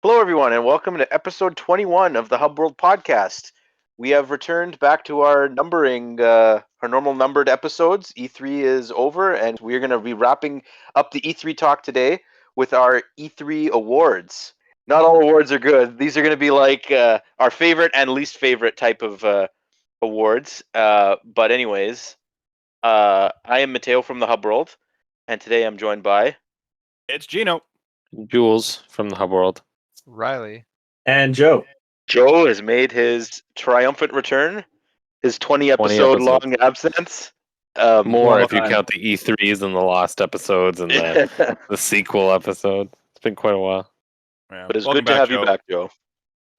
Hello, everyone, and welcome to episode 21 of the Hub World podcast. We have returned back to our numbering, our normal numbered episodes. E3 is over, and we're going to be wrapping up the E3 talk today with our E3 awards. Not all awards are good. These are going to be like our favorite and least favorite type of awards. But anyways, I am Matteo from the Hub World, and today I'm joined by... It's Gino. Jules from the Hub World. Riley. And Joe. Joe has made his triumphant return, his 20 episode long absence. More if you count the E3s and the lost episodes and the sequel episode. It's been quite a while. Yeah. But it's good to have you back, Joe.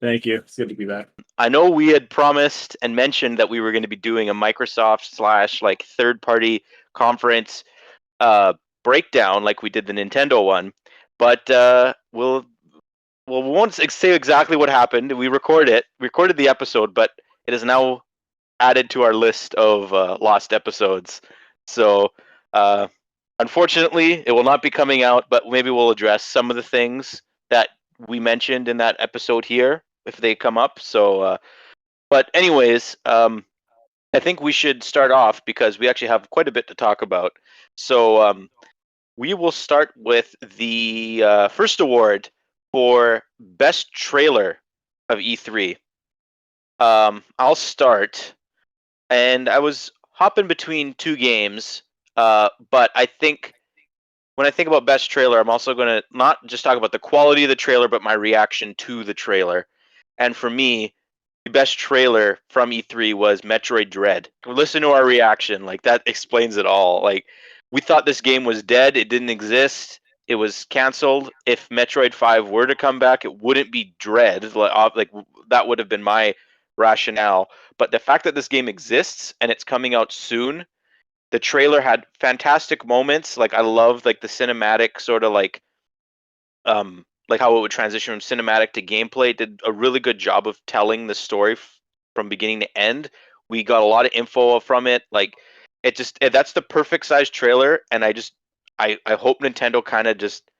Thank you. It's good to be back. I know we had promised and mentioned that we were going to be doing a Microsoft / like third-party conference breakdown like we did the Nintendo one, but we won't say exactly what happened. We recorded the episode, but it is now added to our list of lost episodes. So, unfortunately, it will not be coming out, but maybe we'll address some of the things that we mentioned in that episode here if they come up. So, but anyways, I think we should start off because we actually have quite a bit to talk about. So, we will start with the first award for Best Trailer of E3. I'll start. And I was hopping between two games, but I think when I think about Best Trailer, I'm also going to not just talk about the quality of the trailer, but my reaction to the trailer. And for me, the best trailer from E3 was Metroid Dread. Listen to our reaction. Like, that explains it all. Like, we thought this game was dead. It didn't exist. It was canceled. If Metroid 5 were to come back, it wouldn't be Dread. Like that would have been my rationale. But the fact that this game exists and it's coming out soon, the trailer had fantastic moments. Like, I love like the cinematic sort of like how it would transition from cinematic to gameplay. It did a really good job of telling the story from beginning to end. We got a lot of info from it. Like, that's the perfect size trailer, and I hope Nintendo kind of just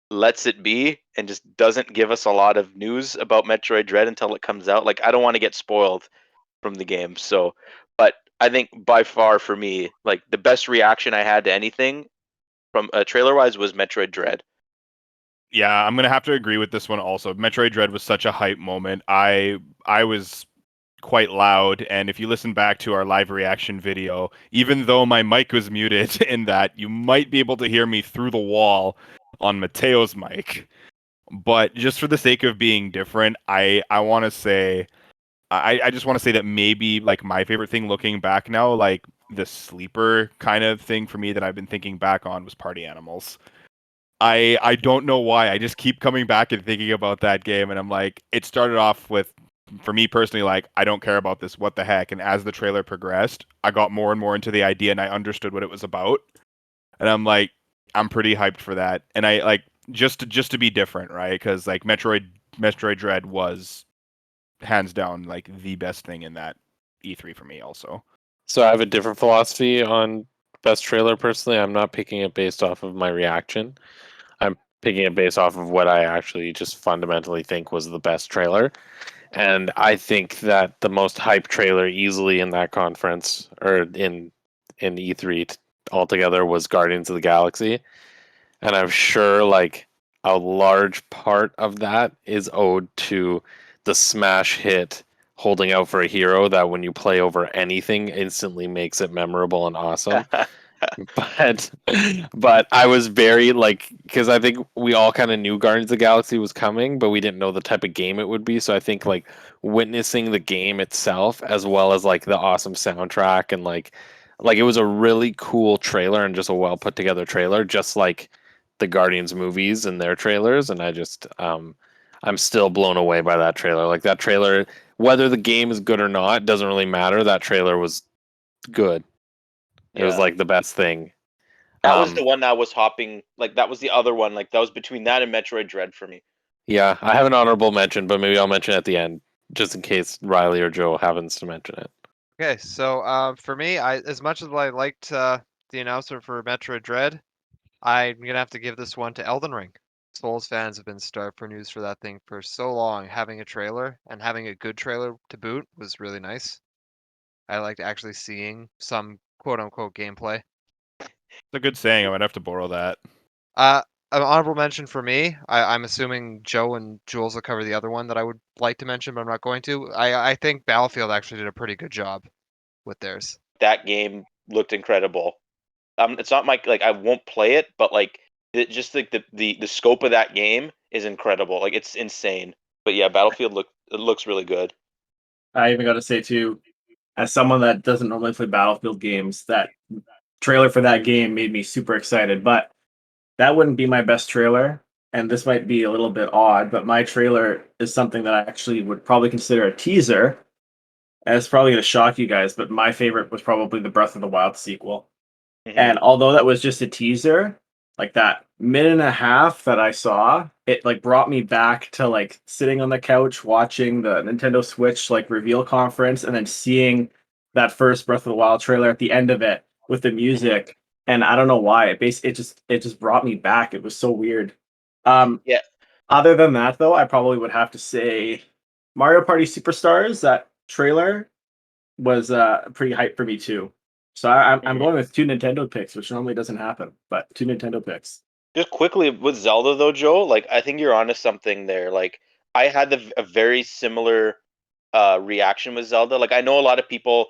lets it be and just doesn't give us a lot of news about Metroid Dread until it comes out. Like, I don't want to get spoiled from the game. So, but I think by far for me, like, the best reaction I had to anything from trailer wise was Metroid Dread. Yeah, I'm gonna have to agree with this one also. Metroid Dread was such a hype moment. I was quite loud, and if you listen back to our live reaction video, even though my mic was muted in that, you might be able to hear me through the wall on Mateo's mic. But just for the sake of being different, I want to say, I just want to say that maybe like my favorite thing looking back now, like the sleeper kind of thing for me that I've been thinking back on was Party Animals. I don't know why. I just keep coming back and thinking about that game, and I'm like, it started off with, for me personally, like, I don't care about this, what the heck? And as the trailer progressed, I got more and more into the idea, and I understood what it was about. And I'm like, I'm pretty hyped for that. And I like just to be different, right? Because like Metroid Dread was hands down like the best thing in that E3 for me, also. So I have a different philosophy on best trailer. Personally, I'm not picking it based off of my reaction. I'm picking it based off of what I actually just fundamentally think was the best trailer. And I think that the most hype trailer easily in that conference, or in E3 altogether, was Guardians of the Galaxy. And I'm sure like a large part of that is owed to the smash hit Holding Out for a Hero that when you play over anything instantly makes it memorable and awesome. But I was very like, because I think we all kind of knew Guardians of the Galaxy was coming, but we didn't know the type of game it would be. So I think like witnessing the game itself, as well as like the awesome soundtrack, and like it was a really cool trailer and just a well put together trailer, just like the Guardians movies and their trailers. And I just I'm still blown away by that trailer. Like, that trailer, whether the game is good or not, doesn't really matter. That trailer was good. It was like the best thing. That was the one that was hopping. Like, that was the other one. Like, that was between that and Metroid Dread for me. Yeah, I have an honorable mention, but maybe I'll mention it at the end, just in case Riley or Joe happens to mention it. Okay, so for me, as much as I liked the announcement for Metroid Dread, I'm gonna have to give this one to Elden Ring. Souls fans have been starved for news for that thing for so long. Having a trailer and having a good trailer to boot was really nice. I liked actually seeing some quote unquote gameplay. It's a good saying. I might have to borrow that. Uh, an honorable mention for me. I'm assuming Joe and Jules will cover the other one that I would like to mention, but I'm not going to. I think Battlefield actually did a pretty good job with theirs. That game looked incredible. It's not my like I won't play it, but like just like the scope of that game is incredible. Like it's insane. But yeah, Battlefield looks really good. I even got to say too, as someone that doesn't normally play Battlefield games, that trailer for that game made me super excited. But that wouldn't be my best trailer, and this might be a little bit odd, but my trailer is something that I actually would probably consider a teaser. And it's probably going to shock you guys, but my favorite was probably the Breath of the Wild sequel. Mhm. And although that was just a teaser, like that minute and a half that I saw, it like brought me back to like sitting on the couch watching the Nintendo Switch like reveal conference and then seeing that first Breath of the Wild trailer at the end of it with the music. And I don't know why. It just brought me back. It was so weird. Yeah. Other than that though, I probably would have to say Mario Party Superstars, that trailer was pretty hype for me too. So I'm Mhm. going with two Nintendo picks, which normally doesn't happen, but two Nintendo picks. Just quickly with Zelda though, Joe, like I think you're onto something there. Like I had a very similar reaction with Zelda. Like I know a lot of people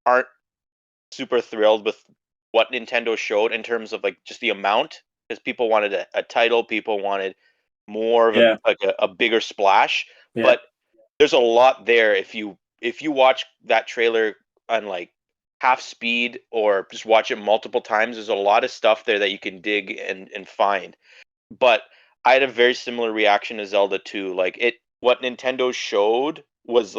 aren't super thrilled with what Nintendo showed in terms of like just the amount, because people wanted a title, people wanted more of Yeah, a bigger splash. yeah, But there's a lot there if you watch that trailer on like half speed or just watch it multiple times. There's a lot of stuff there that you can dig and find. But I had a very similar reaction to Zelda 2. Like what Nintendo showed was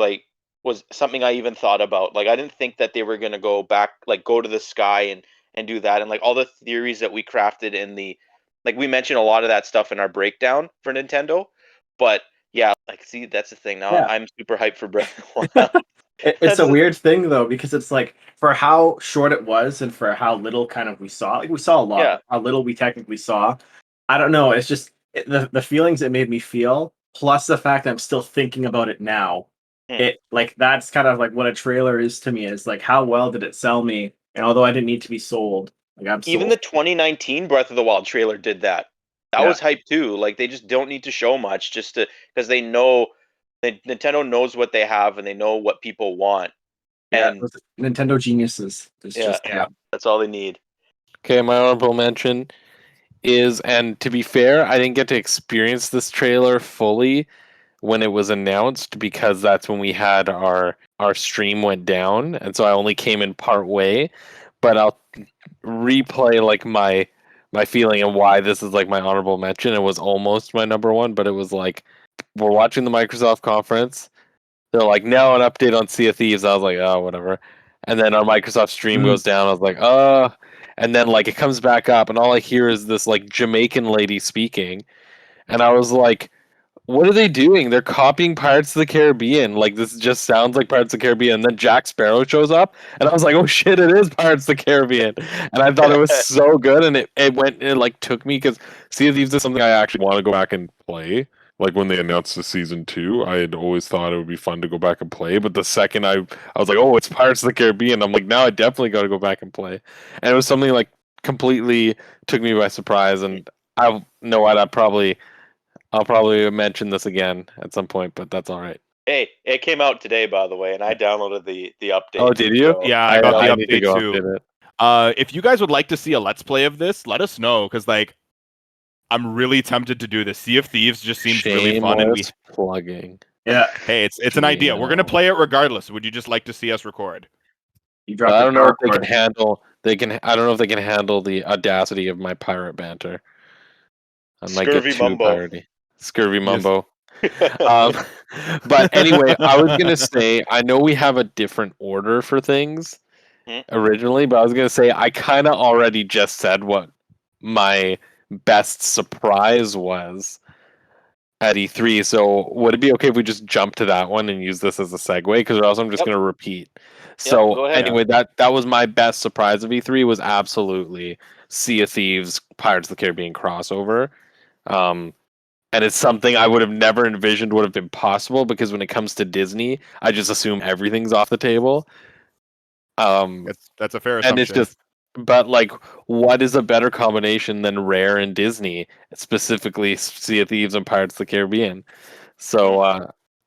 something I even thought about. Like I didn't think that they were gonna go back, like go to the sky and do that, and like all the theories that we crafted in the, like we mentioned a lot of that stuff in our breakdown for Nintendo. But yeah, like see that's the thing. Now yeah. I'm super hyped for Breath of the Wild. It's That's a the, weird thing though, because it's like for how short it was and for how little kind of we saw, like we saw a lot, yeah. but how little we technically saw. I don't know. It's just the feelings it made me feel, plus the fact that I'm still thinking about it now. Hmm. It like that's kind of like what a trailer is to me. Is like how well did it sell me? And although I didn't need to be sold, like I'm Even sold. the 2019 Breath of the Wild trailer did that. That Yeah, was hype too. Like they just don't need to show much just to, because they know Nintendo knows what they have and they know what people want. yeah. And Those Nintendo geniuses. It's yeah, just yeah, that's all they need. Okay, my honorable mention is, and to be fair, I didn't get to experience this trailer fully when it was announced because that's when we had our stream went down, and so I only came in part way. But I'll replay like my feeling and why this is like my honorable mention. It was almost my number one, but it was like we're watching the Microsoft conference. They're like, now an update on Sea of Thieves. I was like, oh, whatever. And then our Microsoft stream Mm. goes down. I was like, and then like it comes back up, and all I hear is this like Jamaican lady speaking, and I was like, what are they doing? They're copying Pirates of the Caribbean. Like this just sounds like Pirates of the Caribbean. And then Jack Sparrow shows up, and I was like, oh shit, it is Pirates of the Caribbean. And I thought it was so good, and it like took me because Sea of Thieves is something I actually want to go back and play. Like when they announced the season 2, I had always thought it would be fun to go back and play. But the second I was like, oh, it's Pirates of the Caribbean. I'm like, now I definitely got to go back and play. And it was something like completely took me by surprise. And I know what I'll probably mention this again at some point, but that's all right. Hey, it came out today, by the way, and I downloaded the update. Oh, did you? So, Yeah, I got the I need to update go too. update it. If you guys would like to see a let's play of this, let us know because like I'm really tempted to do this. Sea of Thieves just seems really fun, and Shameless plugging. yeah. hey, it's an idea. We're gonna Gino. play it regardless. Would you just like to see us record? You But dropped I the don't know power if they can cord. handle. I don't know if they can handle the audacity of my pirate banter. I might get Scurvy too Mumbo. piratey. Scurvy Yes. mumbo. Um, but anyway, I was gonna say I know we have a different order for things Hmm. originally, but I was gonna say I kind of already just said what my best surprise was at E3. So would it be okay if we just jump to that one and use this as a segue? Because or else I'm just Yep. going to repeat. Yep, So go ahead. anyway, that was my best surprise of E3 was absolutely Sea of Thieves Pirates of the Caribbean crossover. And it's something I would have never envisioned would have been possible because when it comes to Disney, I just assume everything's off the table. That's a fair And it's assumption. just, but like, what is a better combination than Rare and Disney, specifically Sea of Thieves and Pirates of the Caribbean? So,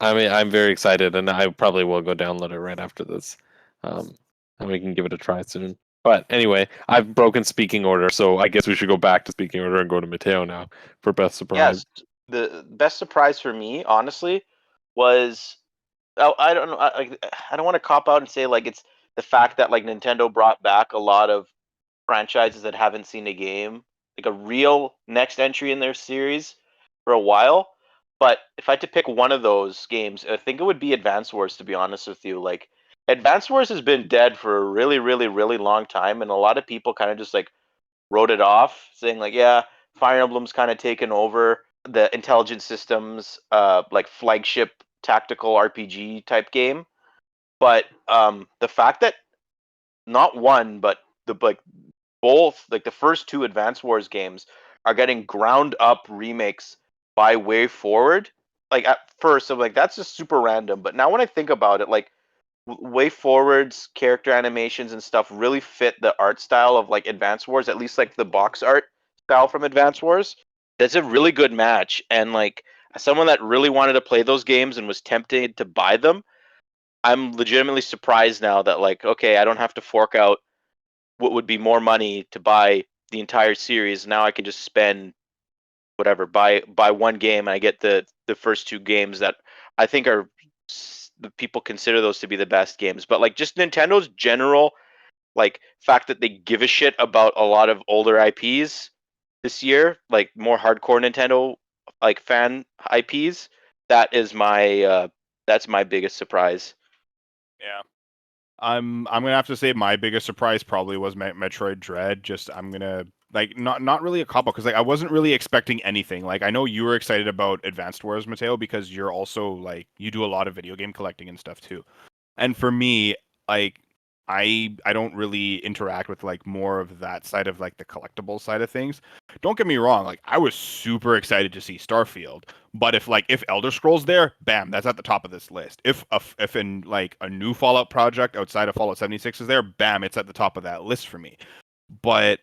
I mean, I'm very excited, and I probably will go download it right after this, and we can give it a try soon. But anyway, I've broken speaking order, so I guess we should go back to speaking order and go to Matteo now for best surprise. Yes, the best surprise for me, honestly, was I don't know. I don't want to cop out and say like it's the fact that like Nintendo brought back a lot of franchises that haven't seen a game, like a real next entry in their series for a while. But if I had to pick one of those games, I think it would be Advance Wars, to be honest with you. Like, Advance Wars has been dead for a really, really, really long time, and a lot of people kind of just like wrote it off, saying like, yeah, Fire Emblem's kind of taken over the intelligent systems, like flagship tactical RPG type game. But the fact that not one, but the like both like the first two Advance Wars games are getting ground up remakes by Way Forward. Like at first, I'm like that's just super random. But now when I think about it, like Way Forward's character animations and stuff really fit the art style of like Advance Wars, at least like the box art style from Advance Wars. That's a really good match, and like as someone that really wanted to play those games and was tempted to buy them, I'm legitimately surprised now that like okay, I don't have to fork out what would be more money to buy the entire series. Now I can just spend whatever buy one game and I get the first two games that I think are the people consider those to be the best games. But like just Nintendo's general like fact that they give a shit about a lot of older IPs this year, like more hardcore Nintendo like fan IPs, that is my that's my biggest surprise. Yeah. I'm gonna have to say my biggest surprise probably was Metroid Dread. Just I'm gonna like not really a couple because like I wasn't really expecting anything. Like I know you were excited about Advanced Wars, Matteo, because you're also like you do a lot of video game collecting and stuff too. And for me, like I don't really interact with like more of that side of like the collectible side of things. Don't get me wrong, like I was super excited to see Starfield, but if Elder Scrolls there, bam, that's at the top of this list. If in like a new Fallout project outside of Fallout 76 is there, bam, it's at the top of that list for me. But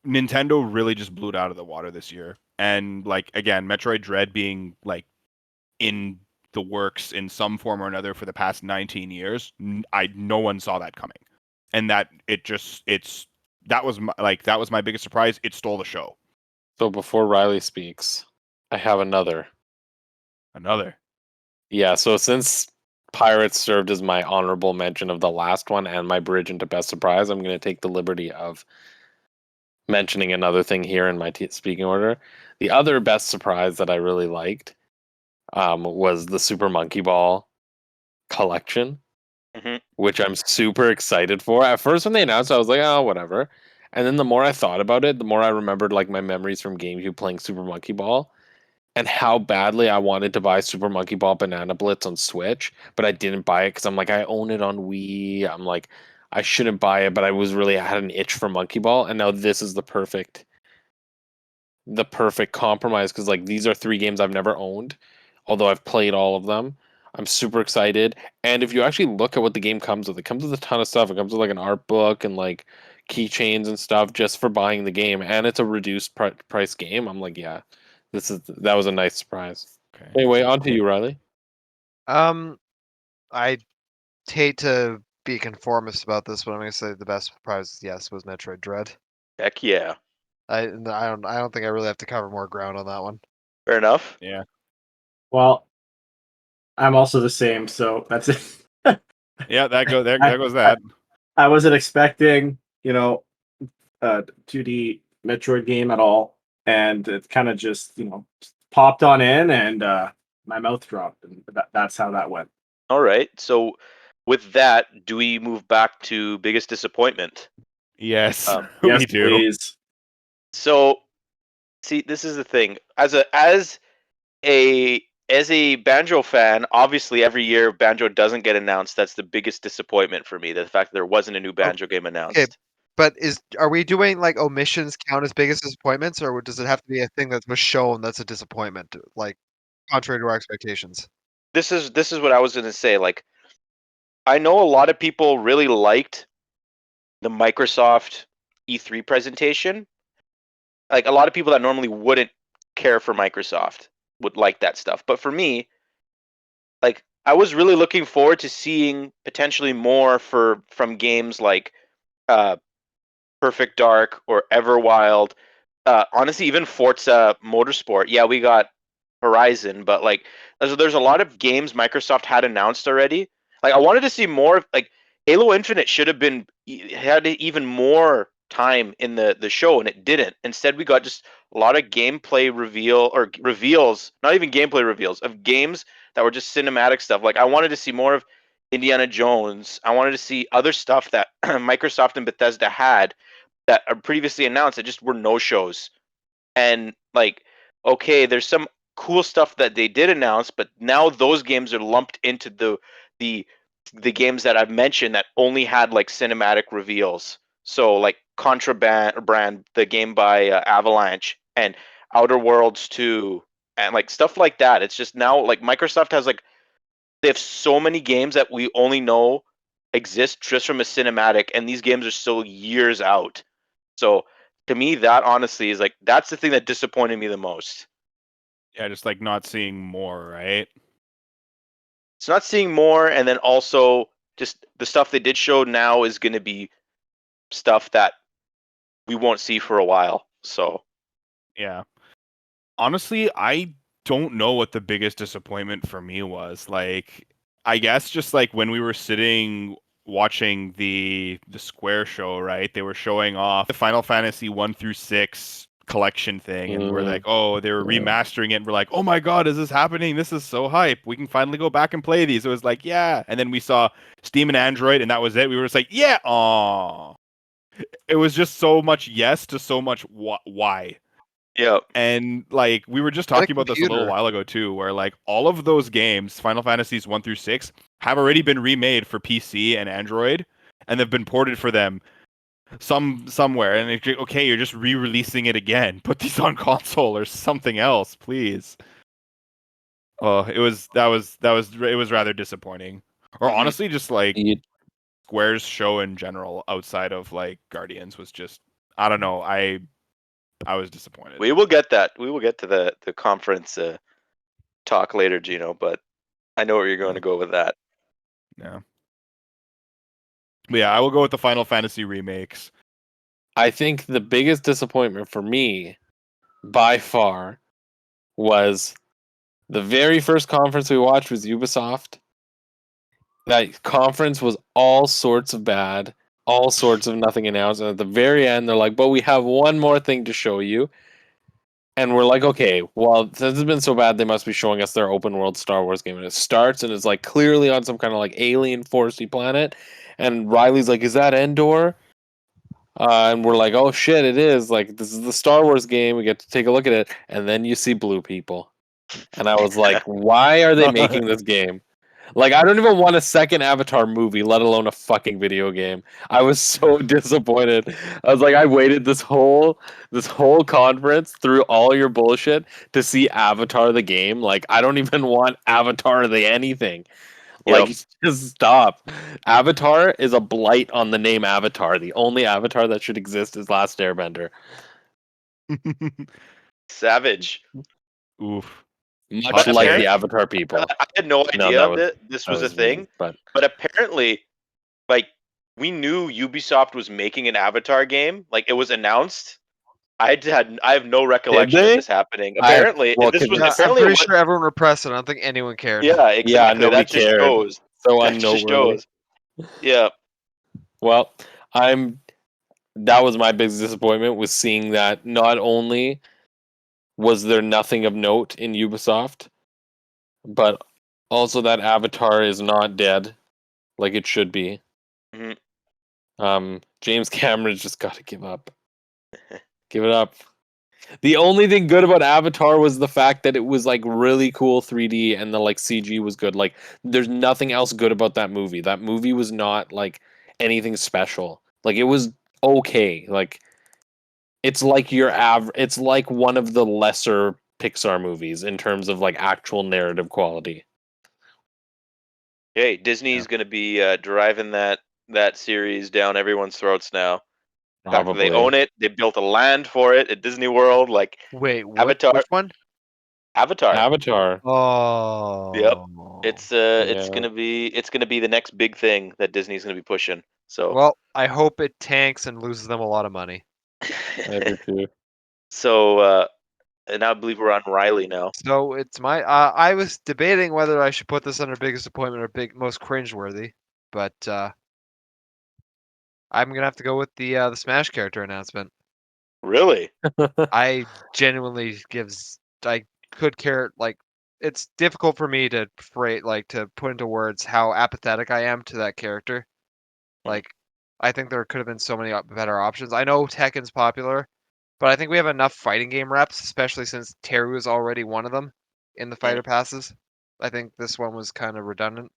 Nintendo really just blew it out of the water this year. And like again, Metroid Dread being like in the works in some form or another for the past 19 years, no one saw that coming. And that that was my biggest surprise. It stole the show. So before Riley speaks, I have another. Yeah, so since Pirates served as my honorable mention of the last one and my bridge into best surprise, I'm going to take the liberty of mentioning another thing here in my speaking order. The other best surprise that I really liked was the Super Monkey Ball collection, which I'm super excited for. At first, when they announced it, I was like, oh, whatever. And then the more I thought about it, the more I remembered like my memories from GameCube playing Super Monkey Ball and how badly I wanted to buy Super Monkey Ball Banana Blitz on Switch, but I didn't buy it because I'm like, I own it on Wii. I'm like, I shouldn't buy it, but I had an itch for Monkey Ball, and now this is the perfect compromise because like these are three games I've never owned, although I've played all of them. I'm super excited, and if you actually look at what the game comes with, it comes with a ton of stuff. It comes with like an art book and like keychains and stuff just for buying the game, and it's a reduced price game. I'm like, yeah, that was a nice surprise. Okay. Anyway, on to you, Riley. I hate to be conformist about this, but I'm gonna say the best surprise, yes, was Metroid Dread. Heck yeah. I don't think I really have to cover more ground on that one. Fair enough. Yeah. Well, I'm also the same, so that's it. Yeah, there goes that. I wasn't expecting, a 2D Metroid game at all, and it kind of just, popped on in, and my mouth dropped, and that's how that went. All right. So with that, do we move back to biggest disappointment? Yes, Yes, we do. please. So see, this is the thing. As a Banjo fan, obviously every year Banjo doesn't get announced. That's the biggest disappointment for me. The fact that there wasn't a new Banjo game announced. Okay, But are we doing like omissions count as biggest disappointments, or does it have to be a thing that was shown that's a disappointment, like contrary to our expectations? This is what I was gonna say. Like, I know a lot of people really liked the Microsoft E3 presentation. Like, a lot of people that normally wouldn't care for Microsoft would like that stuff. But for me, like, I was really looking forward to seeing potentially more from games like uh, Perfect Dark or Everwild. Honestly, even Forza Motorsport. Yeah, we got Horizon, but like there's a lot of games Microsoft had announced already. Like, I wanted to see more. Like, Halo Infinite should have been had even more time in the show, and it didn't. Instead, we got just a lot of gameplay reveals, not even gameplay reveals of games that were just cinematic stuff. Like, I wanted to see more of Indiana Jones. I wanted to see other stuff that Microsoft and Bethesda had that are previously announced that just were no shows. And like, okay, there's some cool stuff that they did announce, but now those games are lumped into the the games that I've mentioned that only had like cinematic reveals. So like Contraband, the game by Avalanche, and Outer Worlds 2, and like stuff like that. It's just now like Microsoft has like they have so many games that we only know exist just from a cinematic, and these games are still years out. So to me, that honestly is like that's the thing that disappointed me the most. Yeah, just like not seeing more, right? It's not seeing more, and then also just the stuff they did show now is going to be stuff that we won't see for a while. So Yeah. Honestly, I don't know what the biggest disappointment for me was. Like, I guess just like when we were sitting watching the Square show, right? They were showing off the Final Fantasy 1 through 6 collection thing, and we're like, oh, they were remastering it, and we're like, oh my god, is this happening? This is so hype. We can finally go back and play these. It was like, yeah. And then we saw Steam and Android, and that was it. We were just like, yeah, aw. It was just so much yes to so much why. yeah, And like we were just Get a talking about this a little computer. while ago too, where like all of those games, Final Fantasies 1 through 6, have already been remade for PC and Android, and they've been ported for them somewhere. And it's like, okay, you're just re-releasing it again. Put these on console or something else, please. Oh, it was it was rather disappointing. Or Mhm. honestly, just like You- Square's show in general, outside of like Guardians, was just I don't know. I was disappointed. we will get that. We will get to the conference talk later, Gino. But I know where you're going to go with that. Yeah. But yeah, I will go with the Final Fantasy remakes. I think the biggest disappointment for me, by far, was the very first conference we watched was Ubisoft. That conference was all sorts of bad, all sorts of nothing announced. And at the very end, they're like, but we have one more thing to show you. And we're like, okay, well, since it's been so bad, they must be showing us their open world Star Wars game. And it starts and it's like clearly on some kind of like alien foresty planet. And Riley's like, is that Endor? And we're like, oh shit, it is. Like, this is the Star Wars game. We get to take a look at it. And then you see blue people. And I was like, why are they making this game? Like, I don't even want a second Avatar movie, let alone a fucking video game. I was so disappointed. I was like, I waited this whole conference through all your bullshit to see Avatar the game. Like, I don't even want Avatar the anything. Like, just stop. Avatar is a blight on the name Avatar. The only Avatar that should exist is Last Airbender. Savage. Oof. Much But like apparently- the Avatar people. I had no No, idea that of was- it. This That was a thing. mean, but But apparently, like, we knew Ubisoft was making an Avatar game. Like, it was announced. I have no recollection of they? this happening. I- Apparently, well, this was Yeah, I'm apparently pretty what- sure everyone repressed it. I don't think anyone cared. Yeah, exactly. nobody That just cared. shows. so That just unnoteworthy. shows. Yeah. Well, that was my biggest disappointment, was seeing that not only was there nothing of note in Ubisoft, but also that Avatar is not dead like it should be. Mhm. James Cameron's just got to give up. Give it up. The only thing good about Avatar was the fact that it was like really cool 3D and the like CG was good. Like, there's nothing else good about that movie. That movie was not like anything special. Like, it was okay. Like it's like it's like one of the lesser Pixar movies in terms of like actual narrative quality. Hey, Disney's going to be driving that series down everyone's throats now. The fact that they Probably. own it, they built a land for it at Disney World, like Wait, what? Avatar. Which one? Avatar. Avatar. Yep. Oh. It's Yeah. gonna be the next big thing that Disney's gonna be pushing. So Well, I hope it tanks and loses them a lot of money. I do too. so and I believe we're on Riley now. So it's my. I was debating whether I should put this under biggest disappointment or most cringeworthy, but I'm gonna have to go with the Smash character announcement. Really? I genuinely I could care like it's difficult for me to to put into words how apathetic I am to that character. Like I think there could have been so many better options. I know Tekken's popular, but I think we have enough fighting game reps, especially since Teru is already one of them in the fighter passes. I think this one was kind of redundant.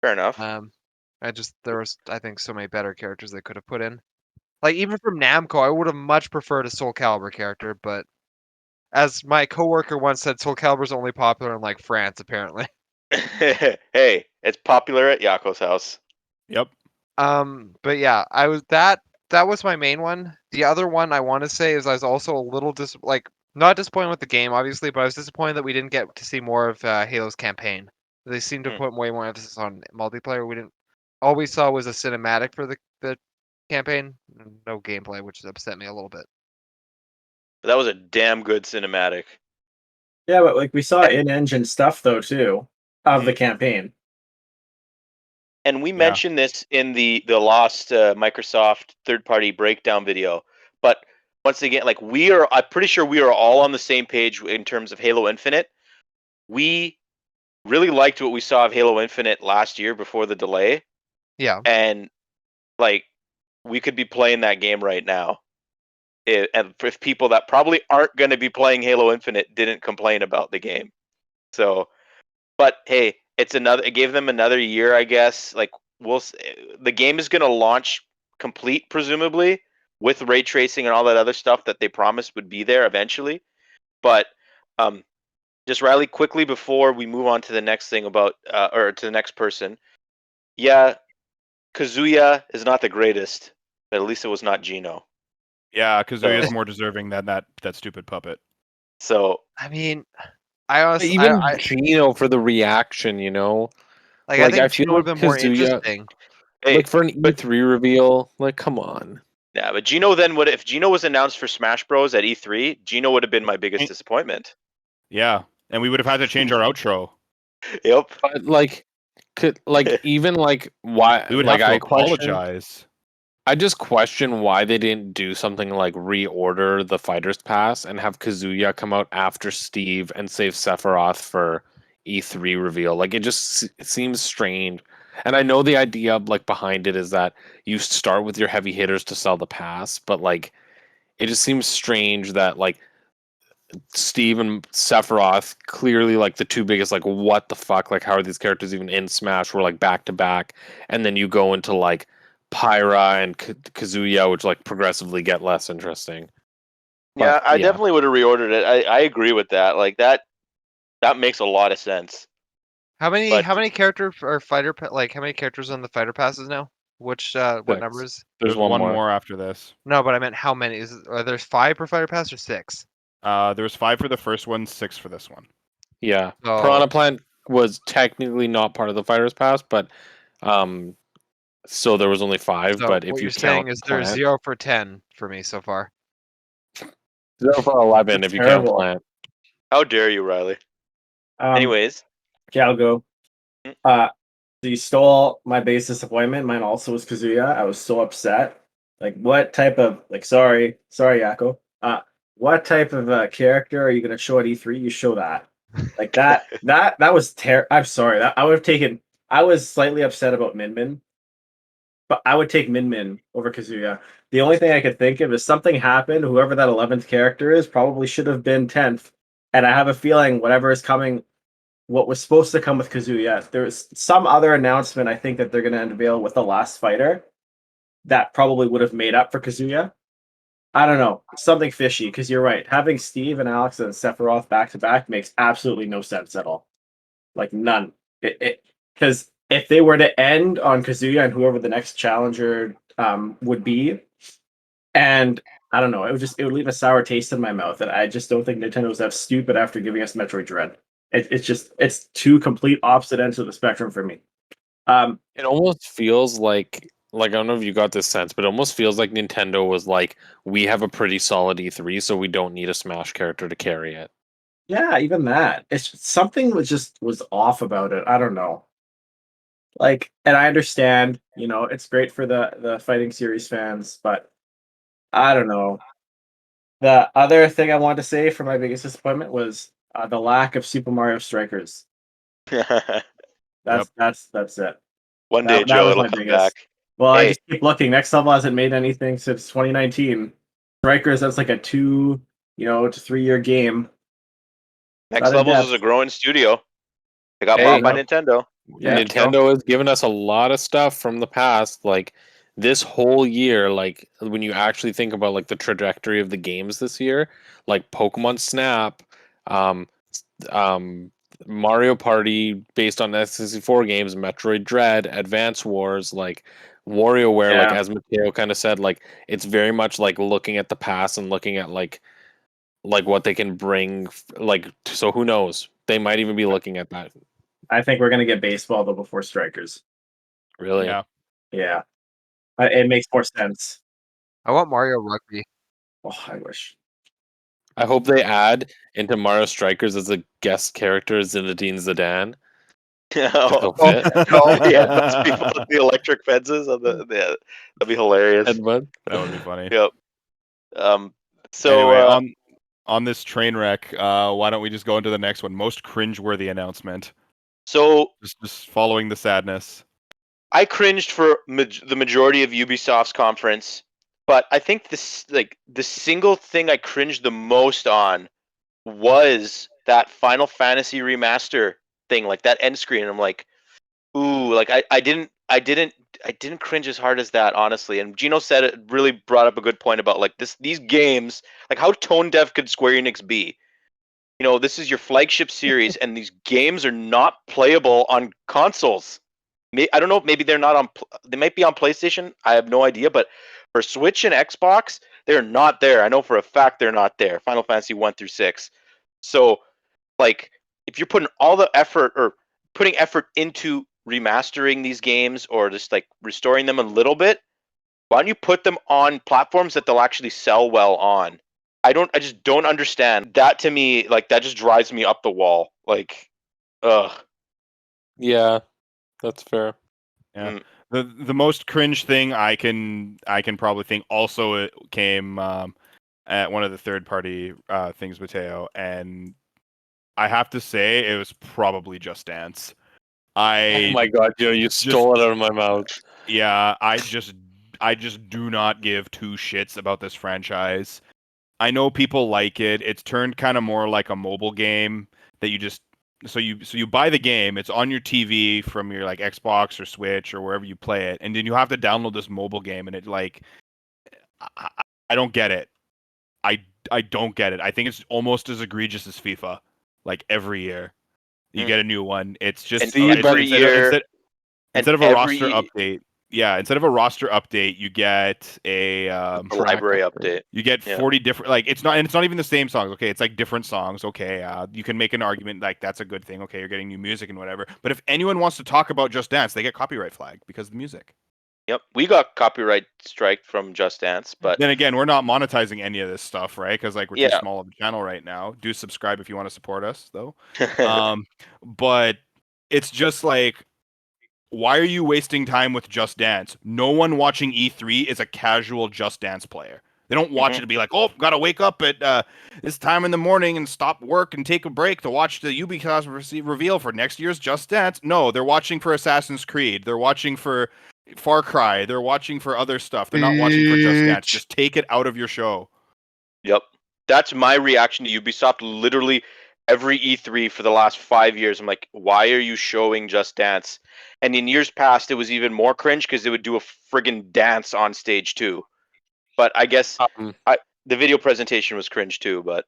Fair enough. There was I think so many better characters they could have put in. Like even from Namco, I would have much preferred a Soul Calibur character, but as my coworker once said, Soul Calibur's only popular in like France, apparently. Hey, it's popular at Yako's house. Yep. But yeah, that was my main one. The other one I want to say is I was also a little not disappointed with the game, obviously, but I was disappointed that we didn't get to see more of Halo's campaign. They seemed to put way more emphasis on multiplayer. We didn't. All we saw was a cinematic for the campaign, no gameplay, which upset me a little bit. That was a damn good cinematic. Yeah, but like we saw in-engine stuff though too of the campaign. And we Yeah. mentioned this in the lost Microsoft third-party breakdown video. But once again, like I'm pretty sure we are all on the same page in terms of Halo Infinite. We really liked what we saw of Halo Infinite last year before the delay. Yeah. And like we could be playing that game right now. If people that probably aren't going to be playing Halo Infinite didn't complain about the game. So, but hey, it gave them another year, I guess. Like the game is going to launch complete, presumably, with ray tracing and all that other stuff that they promised would be there eventually. But just Riley, quickly before we move on to the next thing or to the next person. Yeah, Kazuya is not the greatest, but at least it was not Gino. Yeah, Kazuya is more deserving than that stupid puppet. So I mean, I honestly, Even Gino for the reaction, I like, think I feel Gino would have like been more Kazuya- interesting. hey, like for an E3 reveal, like come on. yeah, but Gino then would if Gino was announced for Smash Bros at E3, Gino would have been my biggest disappointment. Yeah, and we would have had to change our outro. Yep. But even like why We would like have to I question apologize. I just question why they didn't do something like reorder the Fighters Pass and have Kazuya come out after Steve and save Sephiroth for E3 reveal. Like it seems strange. And I know the idea like behind it is that you start with your heavy hitters to sell the pass, but like it just seems strange that like Steve and Sephiroth, clearly like the two biggest, like what the fuck, like how are these characters even in Smash? Were like back to back, and then you go into like Pyra and Kazuya, which like progressively get less interesting. Yeah, But, I definitely would have reordered it. I agree with that. Like that makes a lot of sense. How many But- how many character or how many characters on the fighter passes now? Which what 6. number is? There's one more. after this. No, but I meant how many? Are there 5 per fighter pass or 6? There was 5 for the first one, 6 for this one. Yeah, So, Piranha Plant was technically not part of the Fighters Pass, but so there was only 5. so But what if you you're saying count is there's Plant, 0 for 10 for me so far. 0 for 11 It's if you count terrible. Plant. How dare you, Riley? Anyways, Okay, I'll go. So you stole my base disappointment. Mine also was Kazuya. I was so upset. Like, what type of sorry, Yako. What type of character are you gonna show at E3? You show that. Like that was I'm sorry. That I would have taken. I was slightly upset about Min Min, but I would take Min Min over Kazuya. The only thing I could think of is something happened. Whoever that 11th character is probably should have been 10th. And I have a feeling whatever is coming, what was supposed to come with Kazuya, there's some other announcement I think that they're going to unveil with the last fighter that probably would have made up for Kazuya. I don't know, something fishy, because you're right. Having Steve and Alex and Sephiroth back to back makes absolutely no sense at all. Like none. Because if they were to end on Kazuya and whoever the next challenger would be, and I don't know, it would leave a sour taste in my mouth, and I just don't think Nintendo's that stupid after giving us Metroid Dread. It's two complete opposite ends of the spectrum for me. It almost feels like I don't know if you got this sense, but it almost feels like Nintendo was like, we have a pretty solid E3, so we don't need a Smash character to carry it. Yeah, even that. Something was off about it. I don't know. Like, and I understand, it's great for the fighting series fans, but I don't know. The other thing I wanted to say for my biggest disappointment was the lack of Super Mario Strikers. That's it. One That day, that Joe, was it'll my come biggest. back. Well, I Hey. just keep looking. Next level hasn't made anything since 2019. Strikers, that's like a 2 to 3 year game. Next Not in Levels depth. is a growing studio. They got Hey. bought by Nintendo. Yeah, Nintendo has given us a lot of stuff from the past, like this whole year. Like when you actually think about like the trajectory of the games this year, like Pokemon Snap, um, Mario Party based on N64 games, Metroid Dread, Advance Wars, like WarioWare, like Yeah. as Matteo kind of said, like it's very much like looking at the past and looking at like what they can bring. Like so, who knows? They might even be looking at that. I think we're gonna get baseball though before Strikers. Really. Yeah. Yeah, it makes more sense. I want Mario Rugby. Oh, I wish. I hope they add into Mario Strikers as a guest character Zinedine Zidane. Oh, That'll fit. yeah, those people with the electric fences on that'd be hilarious. Headbutt. That would be funny. Yep. So Anyway, on this train wreck, why don't we just go into the next one? Most cringeworthy announcement. so Just following the sadness. I cringed for the majority of Ubisoft's conference, but I think the single thing I cringed the most on was that Final Fantasy remaster thing, like that end screen. I'm like, ooh, like I didn't cringe as hard as that, honestly. And Gino said it really brought up a good point about like these games, like how tone deaf could Square Enix be? This is your flagship series, and these games are not playable on consoles. I don't know. Maybe they're not on. They might be on PlayStation. I have no idea. But for Switch and Xbox, they're not there. I know for a fact they're not there. Final Fantasy 1 through 6. So, like, if you're putting all the effort or putting effort into remastering these games or just like restoring them a little bit, why don't you put them on platforms that they'll actually sell well on? I just don't understand that. To me, like that just drives me up the wall. Like, ugh. Yeah, that's fair. Yeah. The most cringe thing I can probably think also it came at one of the third party things, Matteo, and I have to say it was probably Just Dance. Oh my god, Joe, you stole it out of my mouth. Yeah, I just do not give two shits about this franchise. I know people like it. It's turned kind of more like a mobile game that you just so you buy the game, it's on your TV from your like Xbox or Switch or wherever you play it, and then you have to download this mobile game, and it like I don't get it. I don't get it. I think it's almost as egregious as FIFA. Like every year, you get a new one. It's just every year instead of a roster update. Yeah, instead of a roster update, you get a library update. You get 40 different, like it's not even the same songs. Okay, it's like different songs. Okay, you can make an argument like that's a good thing. Okay, you're getting new music and whatever. But if anyone wants to talk about Just Dance, they get copyright flagged because of the music. Yep, we got copyright strike from Just Dance, but then again, we're not monetizing any of this stuff, right? Because like we're too small of a channel right now. Do subscribe if you want to support us, though. But it's just like, why are you wasting time with Just Dance? No one watching E3 is a casual Just Dance player. They don't watch it to be like, oh, gotta wake up at this time in the morning and stop work and take a break to watch the Ubisoft reveal for next year's Just Dance. No, they're watching for Assassin's Creed. They're watching for Far Cry. They're watching for other stuff. They're not watching for Just Dance. Just take it out of your show. Yep. That's my reaction to Ubisoft literally every E3 for the last 5 years. I'm like, why are you showing Just Dance? And in years past, it was even more cringe because they would do a friggin' dance on stage too. But I guess the video presentation was cringe too. But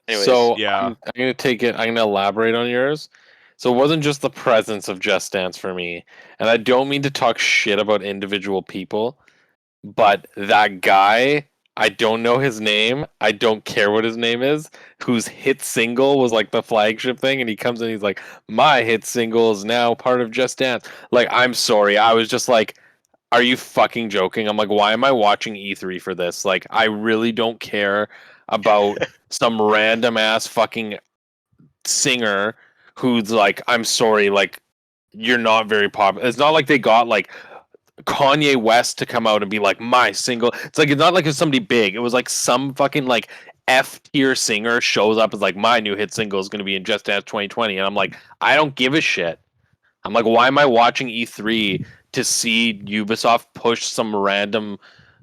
anyways, So Yeah. I'm gonna take it. I'm gonna elaborate on yours. So it wasn't just the presence of Just Dance for me, and I don't mean to talk shit about individual people, but that guy, I don't know his name. I don't care what his name is. Whose hit single was like the flagship thing, and he comes in, he's like, "My hit single is now part of Just Dance." Like, I'm sorry, I was just like, "Are you fucking joking?" I'm like, "Why am I watching E3 for this?" Like, I really don't care about some random ass fucking singer who's like, I'm sorry, like, you're not very popular. It's not like they got like Kanye West to come out and be like, my single. It's like, it's not like it's somebody big. It was like some fucking like F tier singer shows up as like, my new hit single is going to be in Just Dance 2020. And I'm like, I don't give a shit. I'm like, why am I watching E3 to see Ubisoft push some random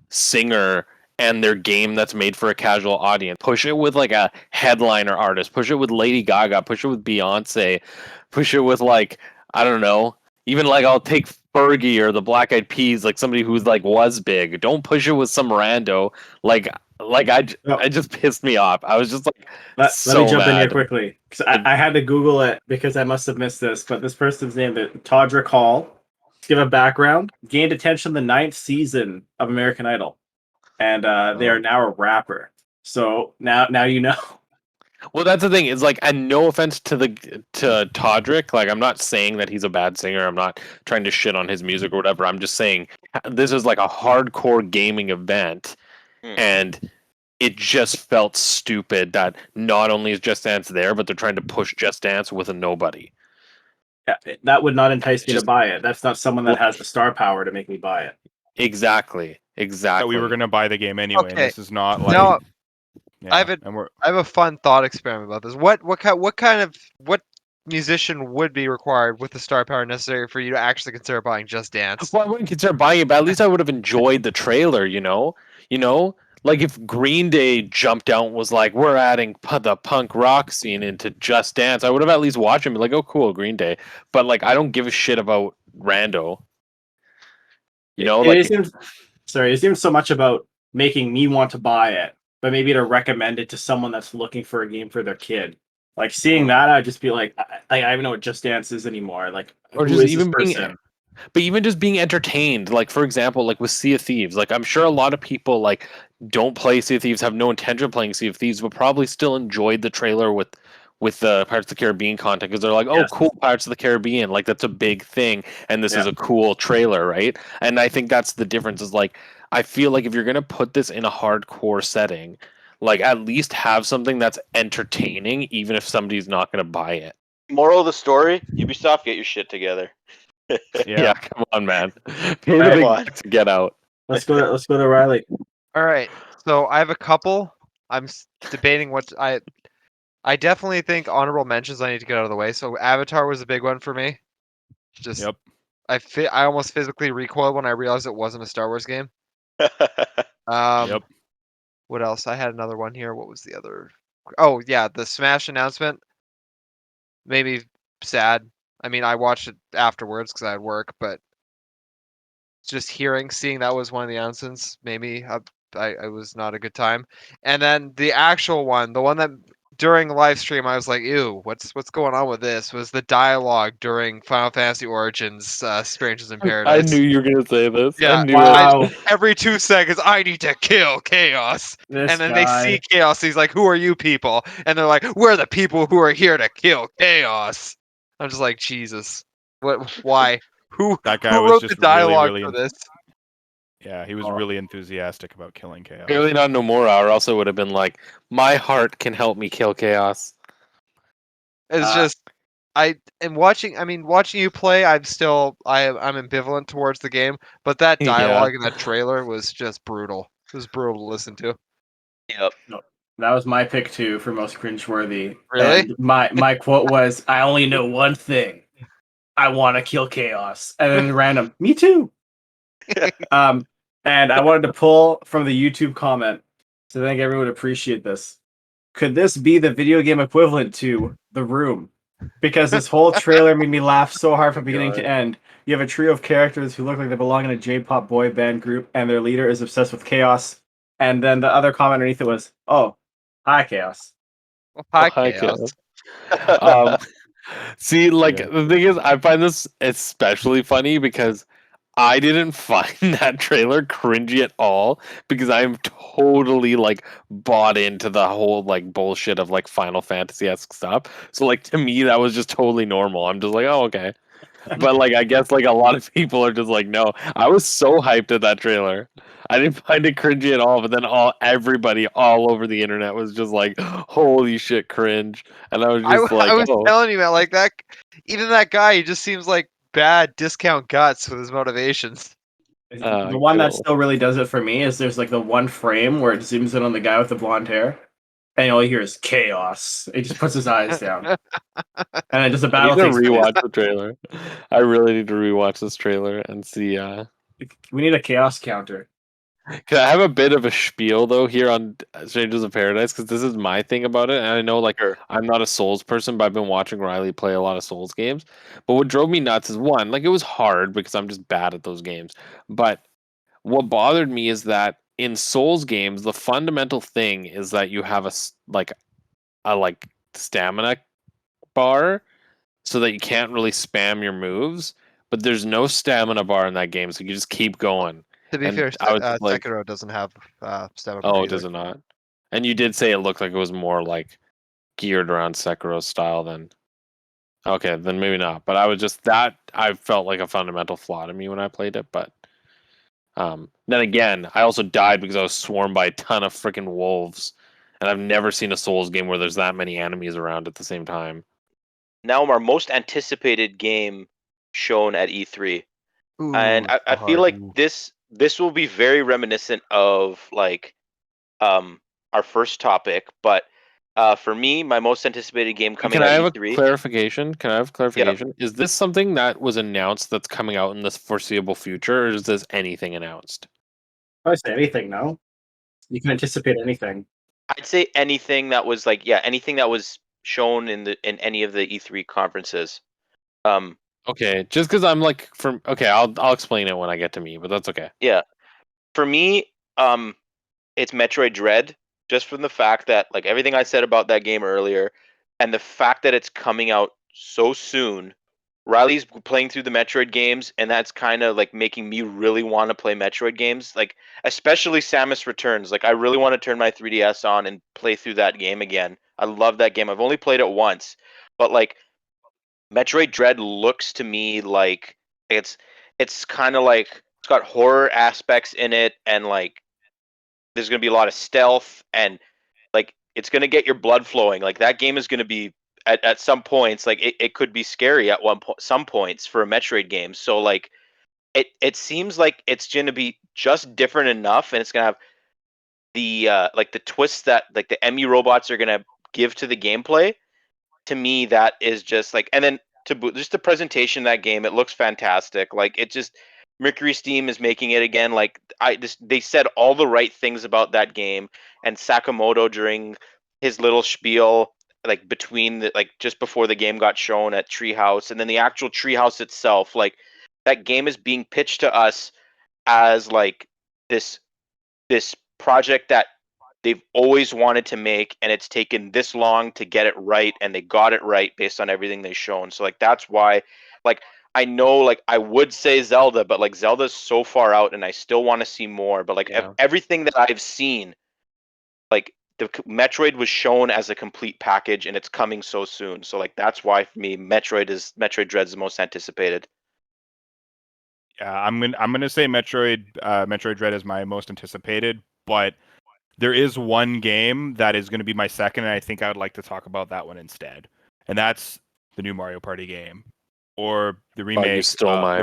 singer and their game that's made for a casual audience? Push it with like a headliner artist, push it with Lady Gaga, push it with Beyonce, push it with like, I don't know, even like I'll take Fergie or the Black Eyed Peas, like somebody who's like was big. Don't push it with some rando. Like No. I just pissed me off. I was just like Let me jump in here mad. quickly because I had to Google it because I must have missed this. But this person's name is Todrick Hall. To give a background, gained attention in the 9th season of American Idol, and they are now a rapper. So now you know. Well, that's the thing. Is like, and no offense to Todrick. Like, I'm not saying that he's a bad singer. I'm not trying to shit on his music or whatever. I'm just saying this is like a hardcore gaming event, Hmm. and it just felt stupid that not only is Just Dance there, but they're trying to push Just Dance with a nobody. Yeah, that would not entice me to Just- buy it. That's not someone that has the star power to make me buy it. Exactly. That we were gonna buy the game anyway. And Okay. this is not like. Now Yeah, I have and we're I have a fun thought experiment about this. What musician would be required with the star power necessary for you to actually consider buying Just Dance? Well, I wouldn't consider buying it, but at least I would have enjoyed the trailer. You know, like if Green Day jumped out and was like, "We're adding the punk rock scene into Just Dance," I would have at least watched it and be like, "Oh, cool, Green Day." But like, I don't give a shit about rando. You know, It like isn't. Sorry, it isn't so much about making me want to buy it, but maybe to recommend it to someone that's looking for a game for their kid. Like seeing that, I'd just be like, I don't even know what Just Dance is anymore. Like, or who just is this even being person? but even just being entertained, like for example, like with Sea of Thieves, like I'm sure a lot of people like don't play Sea of Thieves, have no intention of playing Sea of Thieves, but probably still enjoyed the trailer with the Pirates of the Caribbean content because they're like, oh, Yes. cool, Pirates of the Caribbean, like that's a big thing, and this is Yeah. a cool trailer, right? And I think that's the difference. Is like I feel like if you're gonna put this in a hardcore setting, like at least have something that's entertaining, even if somebody's not gonna buy it. moral of the story: Ubisoft, get your shit together. Yeah, come on, man, pay the Right. big Come on. bucks to get out. Let's go to Riley. All right. So I have a couple. Debating what I definitely think honorable mentions I need to get out of the way. So Avatar was a big one for me. Just Yep. I almost physically recoiled when I realized it wasn't a Star Wars game. Yep. What else? I had another one here. What was the other? Oh yeah, the Smash announcement made me sad. I mean, I watched it afterwards because I had work, but just seeing that was one of the announcements made me. I was not a good time. And then the actual one, the one that during live stream I was like, "Ew, what's going on with this?" Was the dialogue during Final Fantasy Origins, Strangers in Paradise. I knew you were gonna say this. Yeah, I knew Wow, every 2 seconds, I need to kill Chaos. this And then guy. they see Chaos. He's like, "Who are you people?" And they're like, "We're the people who are here to kill Chaos." I'm just like, Jesus, what? Why? That guy Who was wrote just the dialogue really for this? yeah, he was Oh. really enthusiastic about killing Chaos. Clearly not Nomura, or else it would have been like, my heart can help me kill chaos. It's just I am watching. I mean, watching you play, I'm ambivalent towards the game, but that Yeah. dialogue in that trailer was just brutal. It was brutal to listen to. Yep. That was my pick too for most cringeworthy. Really? And my quote was, "I only know one thing. I want to kill chaos." And then random, me too. And I wanted to pull from the YouTube comment, so I think everyone would appreciate this. could this be the video game equivalent to The Room? Because this whole trailer made me laugh so hard from beginning to end. You have a trio of characters who look like they belong in a J-pop boy band group, and their leader is obsessed with chaos. And then the other comment underneath it was, "Oh, hi, chaos." Well, hi, Hi, Chaos. Um, see, like Yeah. the thing is, I find this especially funny because I didn't find that trailer cringy at all because I'm totally like bought into the whole like bullshit of like Final Fantasy-esque stuff. So like to me that was just totally normal. I'm just like, oh okay. But like I guess like a lot of people are just like, no. I was so hyped at that trailer. I didn't find it cringy at all, but then everybody all over the internet was just like, holy shit, cringe. And I was I, just like, I was oh. telling you, man, like that. Even that guy, he just seems like bad discount guts with his motivations. The one that Cool. still really does it for me is there's like the one frame where it zooms in on the guy with the blonde hair, and all you hear is chaos. He just puts his eyes down, and then just the I battle need to takes place. rewatch the trailer. I really need to rewatch this trailer and see. We need a chaos counter. Can I have a bit of a spiel though here on Strangers of Paradise because this is my thing about it, and I know like Sure. I'm not a Souls person, but I've been watching Riley play a lot of Souls games. But what drove me nuts is one, like it was hard because I'm just bad at those games. But what bothered me is that in Souls games, the fundamental thing is that you have a stamina bar so that you can't really spam your moves. But there's no stamina bar in that game, so you just keep going. To be And fair, I was like, Sekiro doesn't have stamina bar oh, either. does it not? And you did say it looked like it was more like geared around Sekiro's style than. Okay, then maybe not. But I was just that I felt like a fundamental flaw to me when I played it. But then again, I also died because I was swarmed by a ton of freaking wolves, and I've never seen a Souls game where there's that many enemies around at the same time. Now our most anticipated game shown at E3, and Ooh, I so feel hard. like this will be very reminiscent of like our first topic, but for me, my most anticipated game coming Can I at have a E3. clarification? Can I have Yeah, clarification? Is this something that was announced that's coming out in the foreseeable future, or is this anything announced? I say anything, no? You can anticipate anything. I'd say anything that was like anything that was shown in any of the E3 conferences. Um, Okay, just because I'm like okay, I'll explain it when I get to me, but that's okay. yeah, for me, it's Metroid Dread, just from the fact that like everything I said about that game earlier, and the fact that it's coming out so soon. Riley's playing through the Metroid games, and that's kind of like making me really want to play Metroid games, like especially Samus Returns. Like I really want to turn my 3DS on and play through that game again. I love that game. I've only played it once, but like Metroid Dread looks to me like it's it's kind of like it's got horror aspects in it, and like there's gonna be a lot of stealth, and like it's gonna get your blood flowing. Like that game is gonna be at some points like it could be scary at some points for a Metroid game. So like it seems like it's gonna be just different enough, and it's gonna have the like the twists that like the MU robots are gonna give to the gameplay. To me, that is just like, and then just the presentation of that game, it looks fantastic. Like it just Mercury Steam is making it again. Like they said all the right things about that game, and Sakamoto during his little spiel, like between the like just before the game got shown at Treehouse, and then the actual Treehouse itself, like that game is being pitched to us as like this this project that they've always wanted to make, and it's taken this long to get it right, and they got it right based on everything they've shown. So like that's why like I know like I would say Zelda, but like Zelda's so far out and I still want to see more, but like Yeah. everything that I've seen, like the Metroid was shown as a complete package, and it's coming so soon. So like that's why for me Metroid Dread's the most anticipated. Yeah, I'm gonna say Metroid Dread is my most anticipated, but there is one game that is gonna be my second, and I think I would like to talk about that one instead. And that's the new Mario Party game. Or the Oh, you remake, stole mine.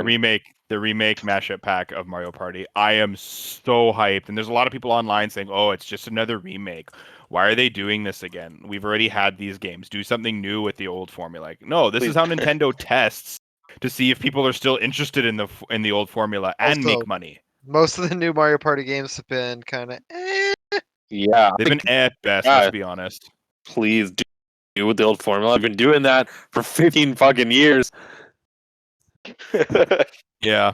the remake mashup pack of Mario Party. I am so hyped, and there's a lot of people online saying, "Oh, it's just another remake. Why are they doing this again? We've already had these games. Do something new with the old formula." Like, no, this is how Nintendo tests to see if people are still interested in the old formula and Also, make money. most of the new Mario Party games have been kind of. Yeah. They've been at best, let's be honest. please do with the old formula. I've been doing that for 15 fucking years. Yeah.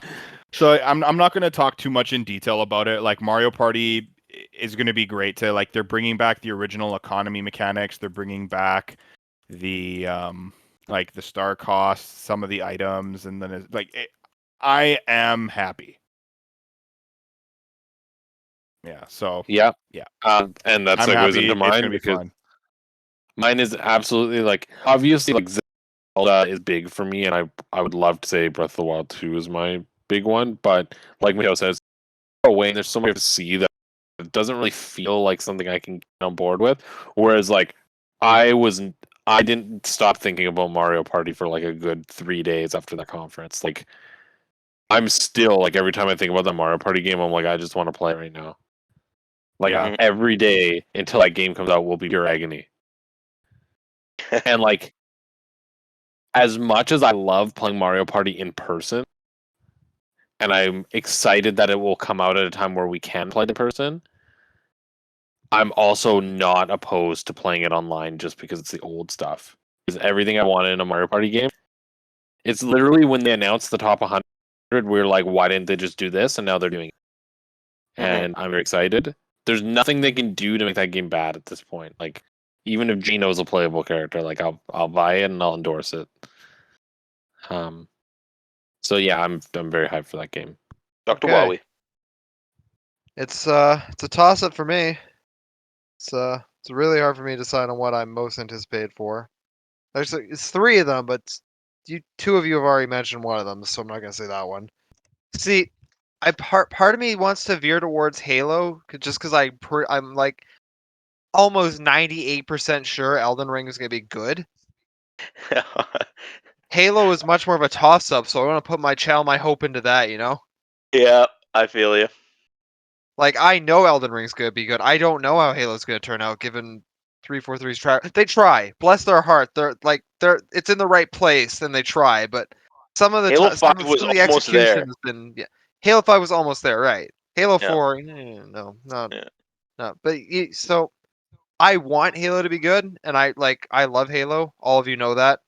So I'm not going to talk too much in detail about it. Like Mario Party is going to be great to like they're bringing back the original economy mechanics. They're bringing back the like the star costs, some of the items, and then I am happy. Yeah. So Yeah. Yeah. And that I'm segues happy. into It's mine going to be because fun. mine is absolutely like obviously like Zelda is big for me, and I would love to say Breath of the Wild 2 is my big one, but like Matteo says, away and there's so much to see that it doesn't really feel like something I can get on board with. Whereas like I didn't stop thinking about Mario Party for like a good 3 days after that conference. Like I'm still like every time I think about that Mario Party game, I'm like I just want to play it right now. Like Mhm. every day until that game comes out will be pure agony. And like as much as I love playing Mario Party in person, and I'm excited that it will come out at a time where we can play it in person, I'm also not opposed to playing it online just because it's the old stuff. Because everything I wanted in a Mario Party game, it's literally when they announced the top 100, we were like, why didn't they just do this? And now they're doing it. And I'm very excited. There's nothing they can do to make that game bad at this point. Like, even if Gino's a playable character, like I'll buy it and I'll endorse it. So yeah, I'm very hyped for that game. Dr. Okay. Wally. It's a toss up for me. It's really hard for me to decide on what I'm most anticipated for. It's three of them, but two of you have already mentioned one of them, so I'm not gonna say that one. See, part of me wants to veer towards Halo, just because I'm like almost 98% sure Elden Ring is gonna be good. Halo is much more of a toss up, so I want to put my hope into that, you know? Yeah, I feel you. Like I know Elden Ring's gonna be good. I don't know how Halo's gonna turn out given 343's try. They try. Bless their heart. It's in the right place and they try, but some of the Halo some 5 was of the almost execution there. has been Halo 5 was almost there, right? Halo Yeah. 4, no, Yeah. no. But so I want Halo to be good, and I love Halo. All of you know that.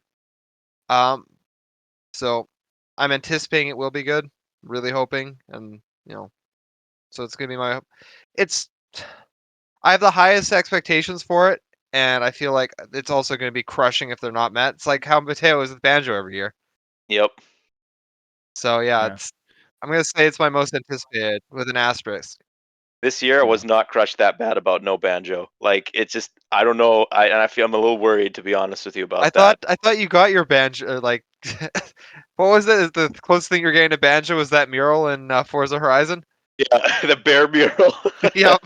Um, so I'm anticipating it will be good. Really hoping, and so it's gonna be my. It's I have the highest expectations for it, and I feel like it's also gonna be crushing if they're not met. It's like how Matteo is with Banjo every year. Yep. So yeah, Yeah. I'm gonna say it's my most anticipated with an asterisk. This year I was not crushed that bad about no banjo. Like it's just I don't know. I feel I'm a little worried to be honest with you about that. I thought you got your banjo like what was it? The closest thing you're getting to banjo was that mural in Forza Horizon. Yeah, the bear mural. Yep.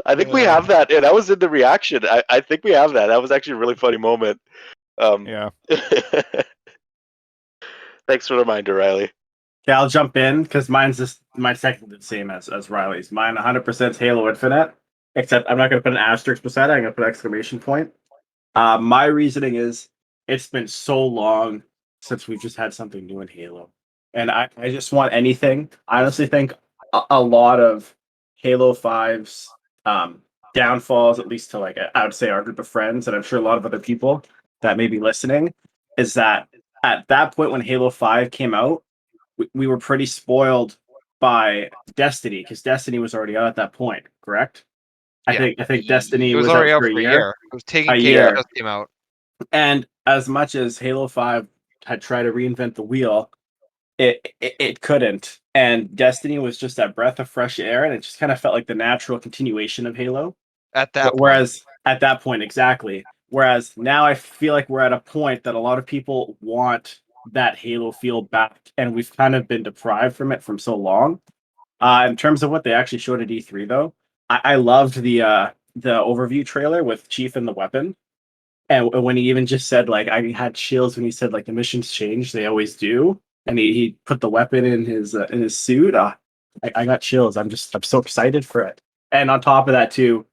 I think we have that. Yeah, that was in the reaction. I think we have that. That was actually a really funny moment. Yeah. Thanks for the reminder, Riley. Yeah, I'll jump in because mine's technically the same as Riley's. Mine 100% Halo Infinite, except I'm not going to put an asterisk beside it. I'm going to put an exclamation point. My reasoning is it's been so long since we've just had something new in Halo, and I just want anything. I honestly think a lot of Halo 5's downfalls, at least to like I would say our group of friends, and I'm sure a lot of other people that may be listening, is that at that point when Halo 5 came out, we were pretty spoiled by Destiny because Destiny was already out at that point, correct? Yeah. I think Destiny It was was out already out for a for a year. year. It was taking A King year. just came out. And as much as Halo 5 had tried to reinvent the wheel, it couldn't. And Destiny was just that breath of fresh air, and it just kind of felt like the natural continuation of Halo. At that point. Whereas at that point, exactly. Whereas now I feel like we're at a point that a lot of people want that Halo feel back, and we've kind of been deprived from it from so long. In terms of what they actually showed at E3, though, I loved the overview trailer with Chief and the weapon. And when he even just said, like, I had chills when he said, like, the missions change, they always do. And he put the weapon in his suit. I got chills. I'm so excited for it. And on top of that, too,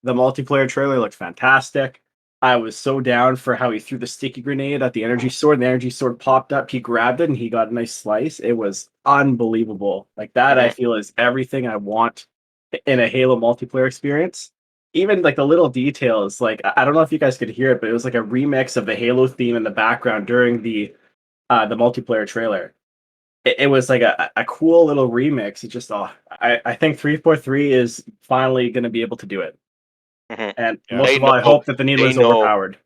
the multiplayer trailer looked fantastic. I was so down for how he threw the sticky grenade at the energy sword. And the energy sword popped up. He grabbed it and he got a nice slice. It was unbelievable. Like that, I feel is everything I want in a Halo multiplayer experience. Even like the little details, like I don't know if you guys could hear it, but it was like a remix of the Halo theme in the background during the multiplayer trailer. It was like a cool little remix. It just I think 343 is finally going to be able to do it. Mhm. And Yeah. most They of all, I know- hope that the needle they is know- overpowered.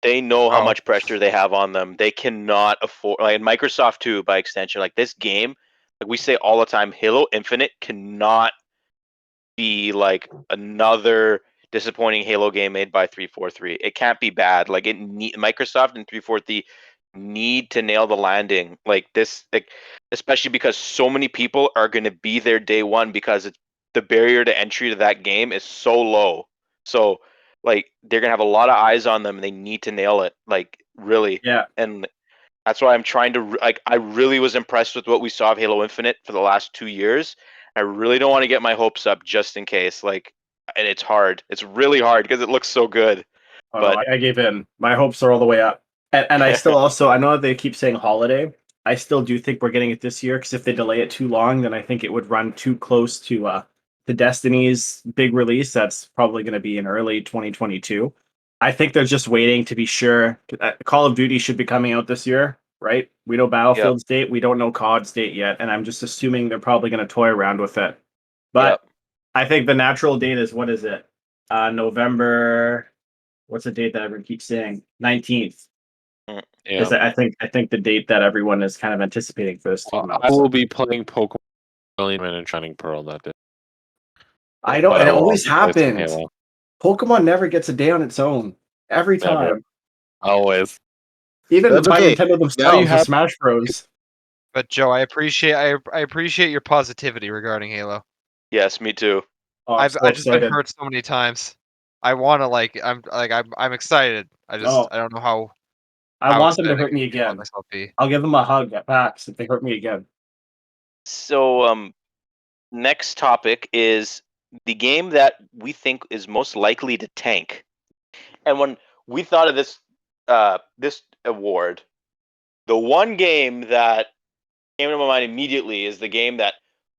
They know how Oh. much pressure they have on them. They cannot afford, like, and Microsoft too, by extension. Like this game, like we say all the time, Halo Infinite cannot be like another disappointing Halo game made by 343. It can't be bad. Like Microsoft and 343 need to nail the landing. Like this, like especially because so many people are going to be there day one because it's the barrier to entry to that game is so low. So like they're gonna have a lot of eyes on them and they need to nail it. Like really. Yeah. And that's why I'm trying to like. I really was impressed with what we saw of Halo Infinite for the last 2 years. I really don't want to get my hopes up just in case. Like, and it's hard. It's really hard because it looks so good. Oh, But- no, I gave in. My hopes are all the way up. And I still also, I know that they keep saying holiday. I still do think we're getting it this year because if they delay it too long, then I think it would run too close to the Destiny's big release. That's probably going to be in early 2022. I think they're just waiting to be sure. Call of Duty should be coming out this year, right? We know Battlefield's date. We don't know COD's date yet. And I'm just assuming they're probably going to toy around with it. But Yep. I think the natural date is, what is it? November. What's the date that everyone keeps saying? 19th. Is Yeah. I think the date that everyone is kind of anticipating for this to come out. I will be playing Pokemon Brilliant and Shining Pearl that day. I don't. But It I will always also play some happens. Halo. Pokemon never gets a day on its own. Every Never. time. Always. Even That's by okay. Nintendo Now you themselves, the have- Smash Bros. But Joe, I appreciate your positivity regarding Halo. Yes, me too. Oh, I'm I've so just been excited. hurt so many times. I want to I'm excited. I don't know how. I how want them to excited hurt me I can let again. myself be. I'll give them a hug at PAX if they hurt me again. So next topic is the game that we think is most likely to tank. And when we thought of this award, the one game that came to my mind immediately is the game that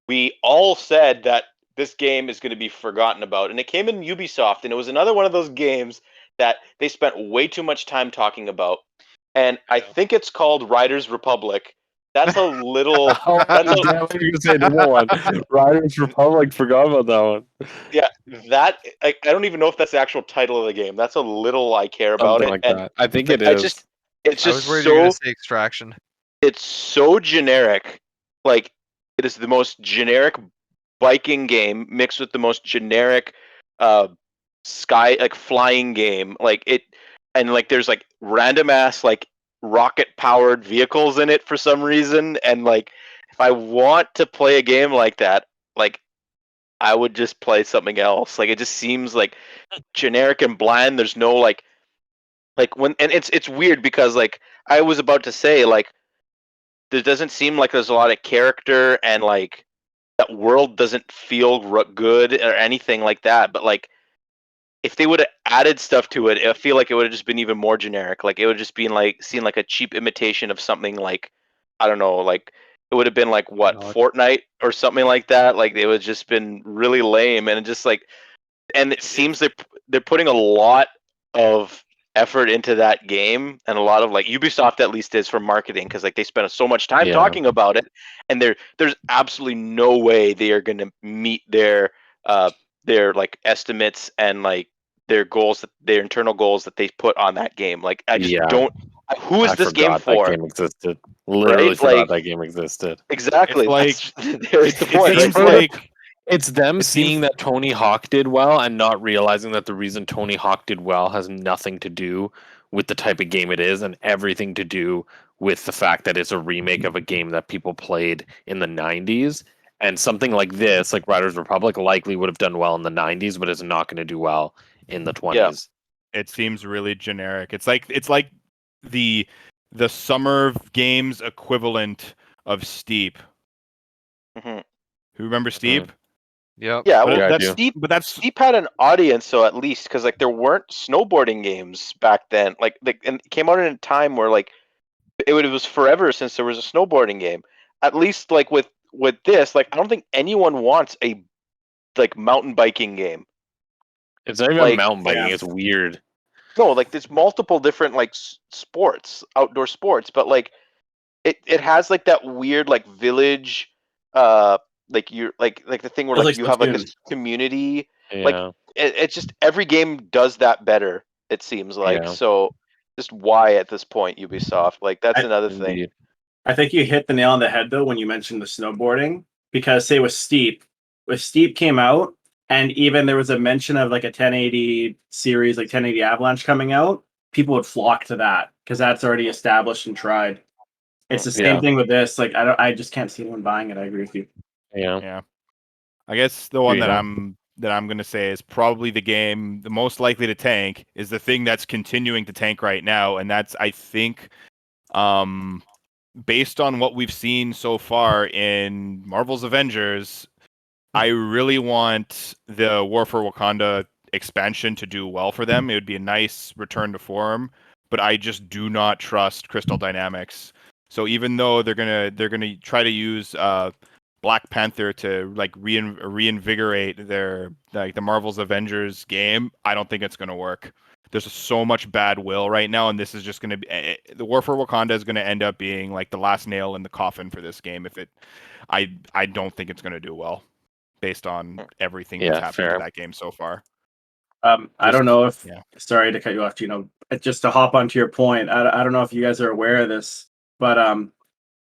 we all said that this game is going to be forgotten about. And it came in Ubisoft, and it was another one of those games that they spent way too much time talking about. And I think it's called Riders Republic. That's a little. That's a, Damn, I was gonna say the one. Riders Republic, forgot about that one. yeah, that I don't even know if that's the actual title of the game. That's a little I care about Something it. like And that. I think like, it I is. just it's I just was worried you were so gonna say Extraction. it's so generic. Like it is the most generic biking game mixed with the most generic sky like flying game. Like it and like there's like random ass like rocket powered vehicles in it for some reason. And like if I want to play a game like that, like I would just play something else. Like it just seems like generic and bland. There's no like when and it's weird because like I was about to say like there doesn't seem like there's a lot of character and like that world doesn't feel good or anything like that. But like if they would have added stuff to it, I feel like it would have just been even more generic. Like it would just been like seem like a cheap imitation of something like I don't know, like it would have been like what God. Fortnite or something like that. Like it would have just been really lame and just like and it seems they're putting a lot of effort into that game and a lot of like Ubisoft at least is for marketing because like they spent so much time Yeah. talking about it and there's absolutely no way they are going to meet their like estimates and like their goals their internal goals that they put on that game. Like I just Yeah. don't who is I this game forgot for? that game existed. Literally Right? forgot Like- that game existed. Exactly. It's like- There's the point. It seems right? like It's them It seeing seems- that Tony Hawk did well and not realizing that the reason Tony Hawk did well has nothing to do with the type of game it is and everything to do with the fact that it's a remake of a game that people played in the 90s. And something like this, like Riders Republic, likely would have done well in the 90s, but is not going to do well in the 20s. it seems really generic. It's like the summer games equivalent of Steep. Mhm. Who remember Steep? Yep. Yeah, But well, Yeah, I that's do. Steep, but that's Steep had an audience, so at least because like there weren't snowboarding games back then. Like and it came out in a time where like it was forever since there was a snowboarding game. At least like with this, like I don't think anyone wants like mountain biking game. It's not even Like, mountain biking. yeah. It's weird. No, like there's multiple different like sports, outdoor sports, but like it has like that weird like village, like you're like the thing where Feels like like you have like a Splatoon. community. Like Yeah. it's just every game does that better. It seems like Yeah. so. Just why at this point Ubisoft? Like that's I- another thing. Indeed. I think you hit the nail on the head though when you mentioned the snowboarding, because say with Steep came out, and even there was a mention of like a 1080 series, like 1080 Avalanche coming out, people would flock to that because that's already established and tried. It's the same Yeah. thing with this. Like I just can't see anyone buying it. I agree with you. Yeah. Yeah. I guess the one that Gino? I'm going to say is probably the game the most likely to tank is the thing that's continuing to tank right now, and that's I think based on what we've seen so far in Marvel's Avengers, I really want the War for Wakanda expansion to do well for them. It would be a nice return to form, but I just do not trust Crystal Dynamics. So even though they're gonna try to use Black Panther to like reinvigorate their like the Marvel's Avengers game, I don't think it's gonna work. There's so much bad will right now, and this is just gonna be the War for Wakanda is gonna end up being like the last nail in the coffin for this game. If it, I don't think it's gonna do well based on everything that's Yeah, happened to fair. that game so far. I don't know if, yeah. sorry to cut you off, Gino. Just to hop onto your point, I don't know if you guys are aware of this, but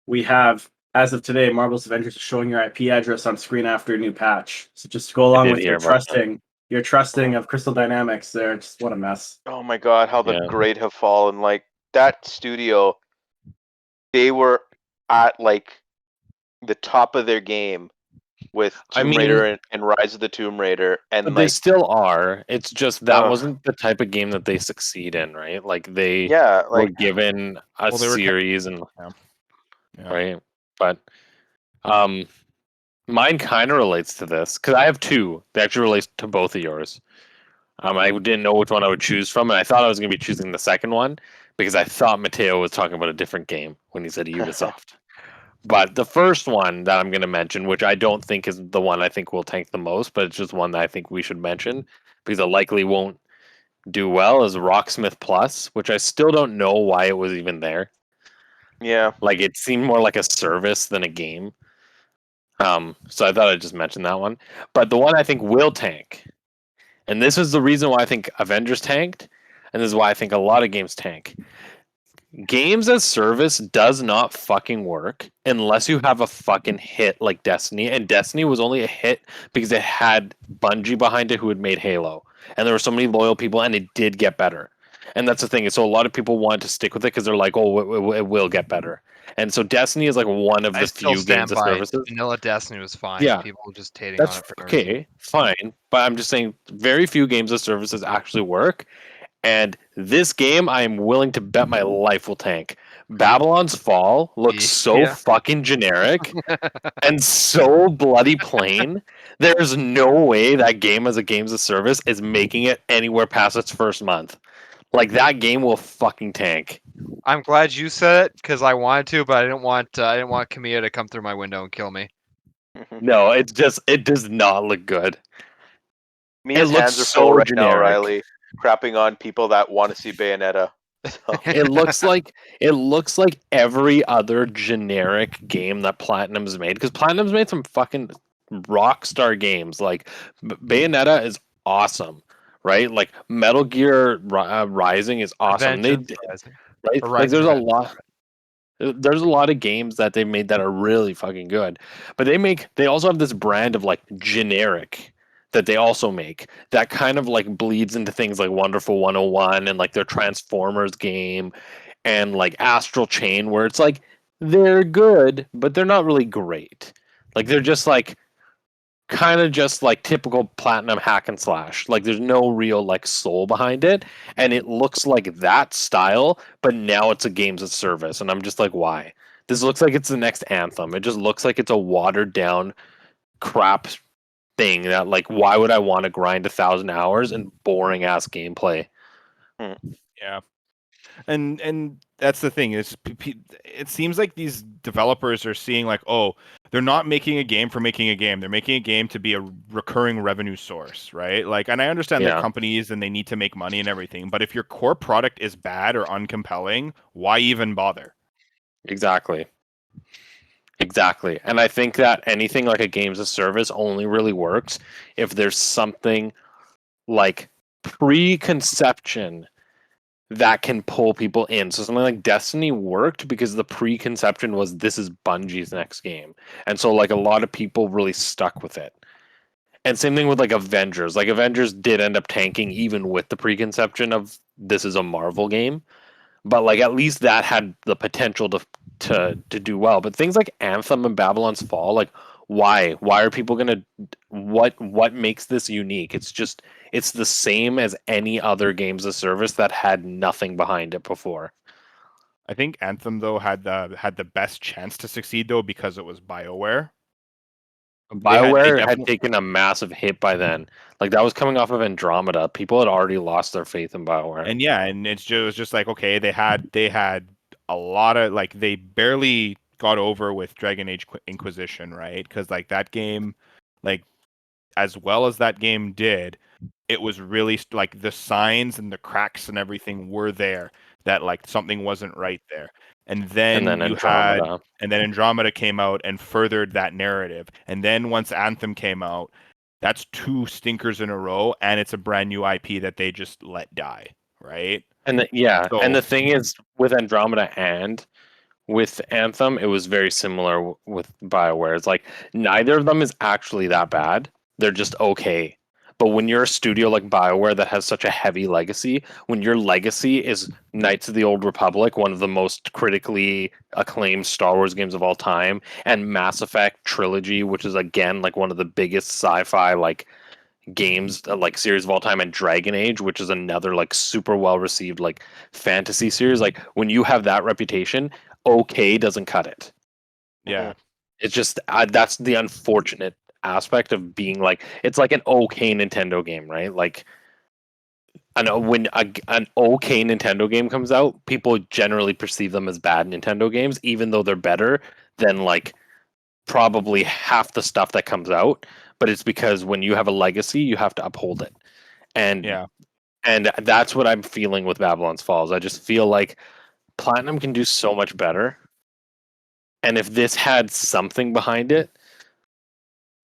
we have, as of today, Marvel's Avengers is showing your IP address on screen after a new patch. So just to go along did with hear about that. your trusting of Crystal Dynamics there. Just what a mess. Oh my god, how the Yeah. great have fallen! Like that studio, they were at like the top of their game with I Tomb mean- Raider and Rise of the Tomb Raider, and But they like still are. It's just that Ugh. wasn't the type of game that they succeed in, right? Like they yeah, were like given a Well, they were series and Yeah. right. But mine kind of relates to this because I have two. They actually relate to both of yours. I didn't know which one I would choose from, and I thought I was going to be choosing the second one because I thought Matteo was talking about a different game when he said Ubisoft. But the first one that I'm going to mention, which I don't think is the one I think will tank the most, but it's just one that I think we should mention because it likely won't do well, is Rocksmith Plus, which I still don't know why it was even there. yeah. Like it seemed more like a service than a game. So I thought I'd just mention that one. But the one I think will tank, and this is the reason why I think Avengers tanked, and this is why I think a lot of games tank. Games as service does not fucking work unless you have a fucking hit like Destiny, and Destiny was only a hit because it had Bungie behind it who had made Halo, and there were so many loyal people, and it did get better. And that's the thing. So a lot of people want to stick with it because they're like, "Oh, it will get better." And so Destiny is like one of I the still few stand games as by services. Vanilla Destiny was fine. Yeah. People were just hating That's on it for no reason. okay, fine. But I'm just saying, very few games as services actually work. And this game, I am willing to bet my life will tank. Babylon's Fall looks so Yeah. fucking generic and so bloody plain. There's no way that game as a games of service is making it anywhere past its first month. Like that game will fucking tank. I'm glad you said it because I wanted to, but I didn't want Kamiya to come through my window and kill me. No, it does not look good. Mia's looks hands are so full right now, generic. Riley, crapping on people that want to see Bayonetta. So, It looks like every other generic game that Platinum's made, because Platinum's made some fucking rock star games. Like Bayonetta is awesome, right? Like Metal Gear Rising is awesome. Vengeance They Rising. right, Or like Rising there's a Vengeance. lot. There's a lot of games that they made that are really fucking good, but they also have this brand of like generic that they also make that kind of like bleeds into things like Wonderful 101 and like their Transformers game and like Astral Chain, where it's like they're good but they're not really great. Like they're just like kind of just like typical Platinum hack and slash. Like there's no real like soul behind it, and it looks like that style, but now it's a games of service, and I'm just like, why? This looks like it's the next Anthem. It just looks like it's a watered down crap thing that like why would I want to grind 1,000 hours and boring ass gameplay? Yeah. And that's the thing is it seems like these developers are seeing like, oh, they're not making a game for making a game. They're making a game to be a recurring revenue source, right? Like, and I understand they're Yeah. companies and they need to make money and everything, but if your core product is bad or uncompelling, why even bother? Exactly. Exactly. And I think that anything like a games of service only really works if there's something like preconception that can pull people in. So something like Destiny worked because the preconception was this is Bungie's next game. And so like a lot of people really stuck with it. And same thing with like Avengers. Like Avengers did end up tanking even with the preconception of this is a Marvel game. But like at least that had the potential to do well. But things like Anthem and Babylon's Fall, like why are people gonna what makes this unique? It's the same as any other games of service that had nothing behind it before. I think Anthem though had the best chance to succeed though because it was BioWare. They BioWare had definitely taken a massive hit by then. Like that was coming off of Andromeda. People had already lost their faith in BioWare. and yeah, and it was just like okay, they had a lot of like they barely got over with Dragon Age Inquisition, right? Because like that game, like as well as that game did, it was really like the signs and the cracks and everything were there that like something wasn't right there. And And then then you had Andromeda. and then Andromeda came out and furthered that narrative. And then once Anthem came out, that's two stinkers in a row and it's a brand new IP that they just let die, right? And and So the thing is with Andromeda and with Anthem, it was very similar with BioWare. It's like neither of them is actually that bad. They're just okay. But when you're a studio like BioWare that has such a heavy legacy, when your legacy is Knights of the Old Republic, one of the most critically acclaimed Star Wars games of all time, and Mass Effect trilogy, which is again like one of the biggest sci-fi like games like series of all time, and Dragon Age, which is another like super well received like fantasy series, like when you have that reputation, okay doesn't cut it. yeah. It's just that's the unfortunate aspect of being like it's like an okay Nintendo game, right? Like I know when an okay Nintendo game comes out, people generally perceive them as bad Nintendo games, even though they're better than like probably half the stuff that comes out. But it's because when you have a legacy, you have to uphold it. And Yeah. and that's what I'm feeling with Babylon's Falls. I just feel like Platinum can do so much better. And if this had something behind it,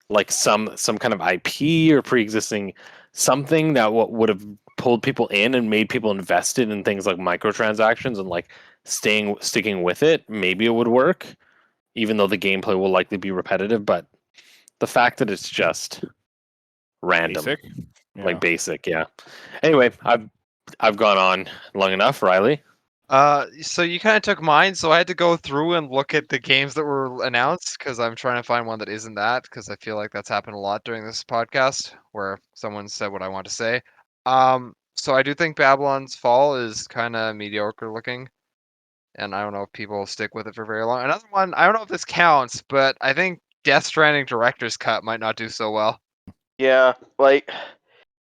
like some kind of IP or pre-existing something that would have pulled people in and made people invested in things like microtransactions and like sticking with it, maybe it would work, even though the gameplay will likely be repetitive. But the fact that it's just random, Basic. Yeah. like basic, yeah. Anyway, I've gone on long enough, Riley. So you kind of took mine, so I had to go through and look at the games that were announced because I'm trying to find one that isn't that because I feel like that's happened a lot during this podcast where someone said what I want to say. So I do think Babylon's Fall is kind of mediocre looking, and I don't know if people will stick with it for very long. Another one, I don't know if this counts, but I think Death Stranding Director's Cut might not do so well. Yeah, like,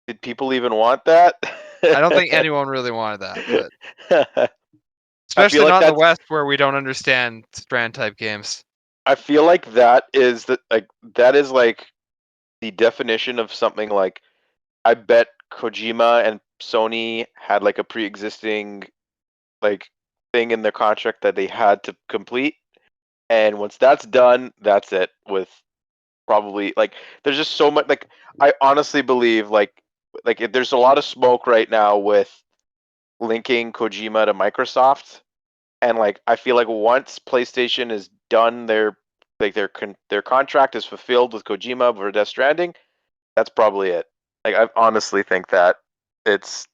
did people even want that? I don't think anyone really wanted that, but I especially feel like not in the that's. West where we don't understand Strand type games. I feel like that is like the definition of something like I bet Kojima and Sony had like a pre-existing like thing in their contract that they had to complete, and once that's done, that's it. With probably like there's just so much like I honestly believe like there's a lot of smoke right now with linking Kojima to Microsoft, and like I feel like once PlayStation is done their contract is fulfilled with Kojima for Death Stranding, that's probably it. Like I honestly think that it's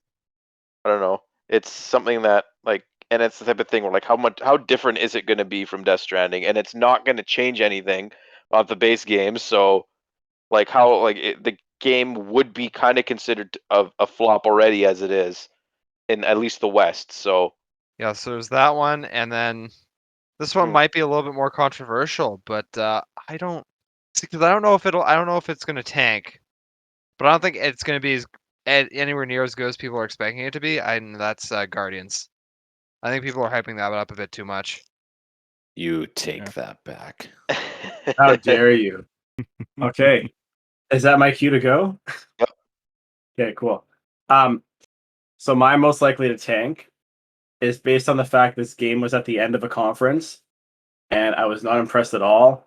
I don't know. It's something that like and it's the type of thing where like how different is it going to be from Death Stranding, and it's not going to change anything of the base game. So like how like the game would be kind of considered a flop already as it is in at least the West. So Yeah, so there's that one, and then this one Hmm. might be a little bit more controversial, but I don't see because I don't know if it's gonna tank, but I don't think it's gonna be anywhere near as good as people are expecting it to be. And that's Guardians. I think people are hyping that up a bit too much. You take Yeah. that back. How dare you? Okay, is that my cue to go? Yep. Okay, cool. So my most likely to tank is based on the fact this game was at the end of a conference, and I was not impressed at all.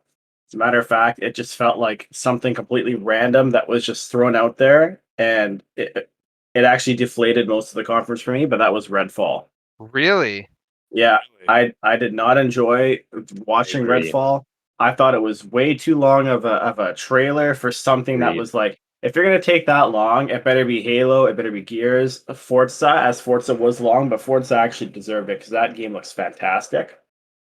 As a matter of fact, it just felt like something completely random that was just thrown out there, and it actually deflated most of the conference for me. But that was Redfall. Really? Yeah, Really? I did not enjoy watching Agree. Redfall. I thought it was way too long of a trailer for something that Agreed. was like, if you're gonna take that long, it better be Halo, it better be Gears, Forza, as Forza was long, but Forza actually deserved it because that game looks fantastic.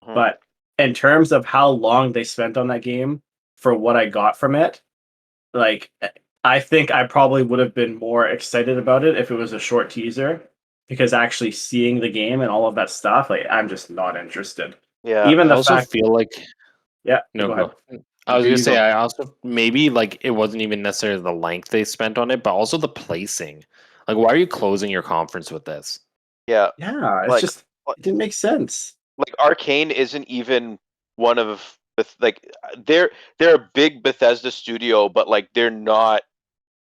Mhm. But in terms of how long they spent on that game for what I got from it, like I think I probably would have been more excited about it if it was a short teaser because actually seeing the game and all of that stuff, like I'm just not interested. Yeah. Even I the also fact, feel like yeah, no, go ahead. go. I was You gonna say go. I also maybe like it wasn't even necessarily the length they spent on it, but also the placing. Like, why are you closing your conference with this? Yeah. Yeah, it's Like, just it didn't make sense. Arcane isn't even one of they're a big Bethesda studio, but like they're not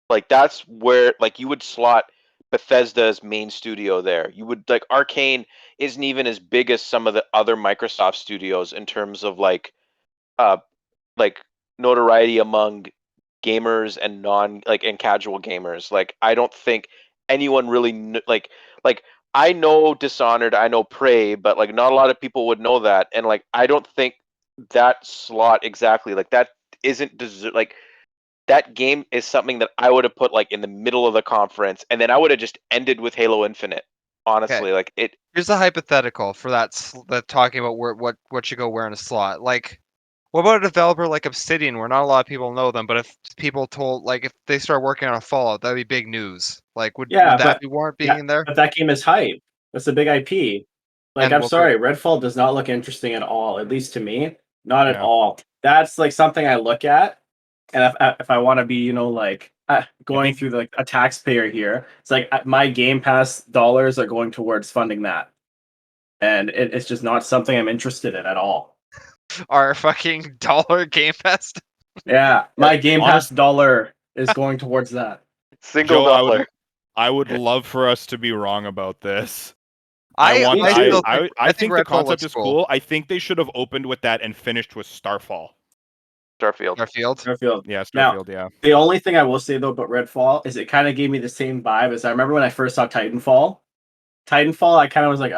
like that's where like you would slot Bethesda's main studio there. You would like Arcane isn't even as big as some of the other Microsoft studios in terms of uh like notoriety among gamers and non like and casual gamers. Like I don't think anyone really like I know Dishonored, I know Prey, but like not a lot of people would know that, and like I don't think that slot exactly like that isn't like that game is something that I would have put like in the middle of the conference, and then I would have just ended with Halo Infinite. Okay. Honestly, like it. Here's a hypothetical for that talking about what should go where in a slot. Like, what about a developer like Obsidian, where not a lot of people know them, but if people told like if they start working on a Fallout, that'd be big news. Like, would Yeah, that be warrant being yeah, in there? but that game is hype. That's a big IP. Like, And I'm what could sorry, Redfall does not look interesting at all. At least to me, not at Yeah. all. That's like something I look at, and if I want to be, like going think- through like a taxpayer here, it's like my Game Pass dollars are going towards funding that, and it's just not something I'm interested in at all. our fucking dollar Game Pass? Yeah, my Game Pass Honest, dollar is going towards that. Single Joe, dollar. I would love for us to be wrong about this. I Me I too. still think I think think the Redfall concept looks is cool. cool. I think they should have opened with that and finished with Starfall. Starfield. Starfield. Starfield. Yeah, Now, Starfield. Yeah. the only thing I will say though about Redfall is it kind of gave me the same vibe as I remember when I first saw Titanfall. Titanfall, I kind of was like,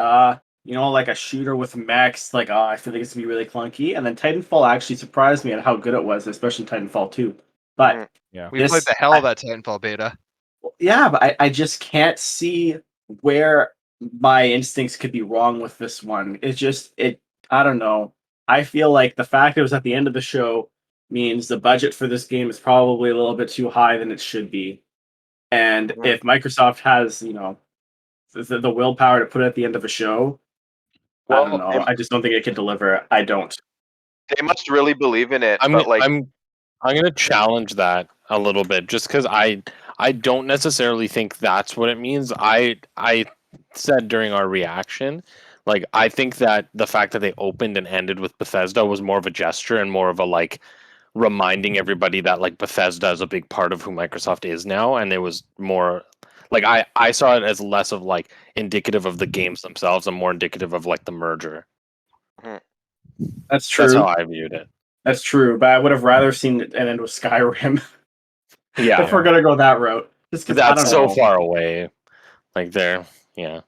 like a shooter with mechs, like, I feel like it's gonna be really clunky. And then Titanfall actually surprised me at how good it was, especially Titanfall 2. But Mhm. Yeah. We played the hell of that Titanfall beta. yeah, but I just can't see where my instincts could be wrong with this one. I don't know. I feel like the fact it was at the end of the show means the budget for this game is probably a little bit too high than it should be. And Mhm. if Microsoft has, the willpower to put it at the end of a show, I don't Well, know. I just don't think it can deliver. I don't. they must really believe in it, I'm but like I'm gonna challenge that a little bit just because I don't necessarily think that's what it means. I said during our reaction, like I think that the fact that they opened and ended with Bethesda was more of a gesture and more of a like reminding everybody that like Bethesda is a big part of who Microsoft is now, and it was more like I saw it as less of like indicative of the games themselves and more indicative of like the merger. Mhm. That's That's how true. I viewed it. That's true. But I would have rather seen it end with Skyrim Yeah, if we're gonna go that route. Just because I that's don't so know. far away. Like there, yeah.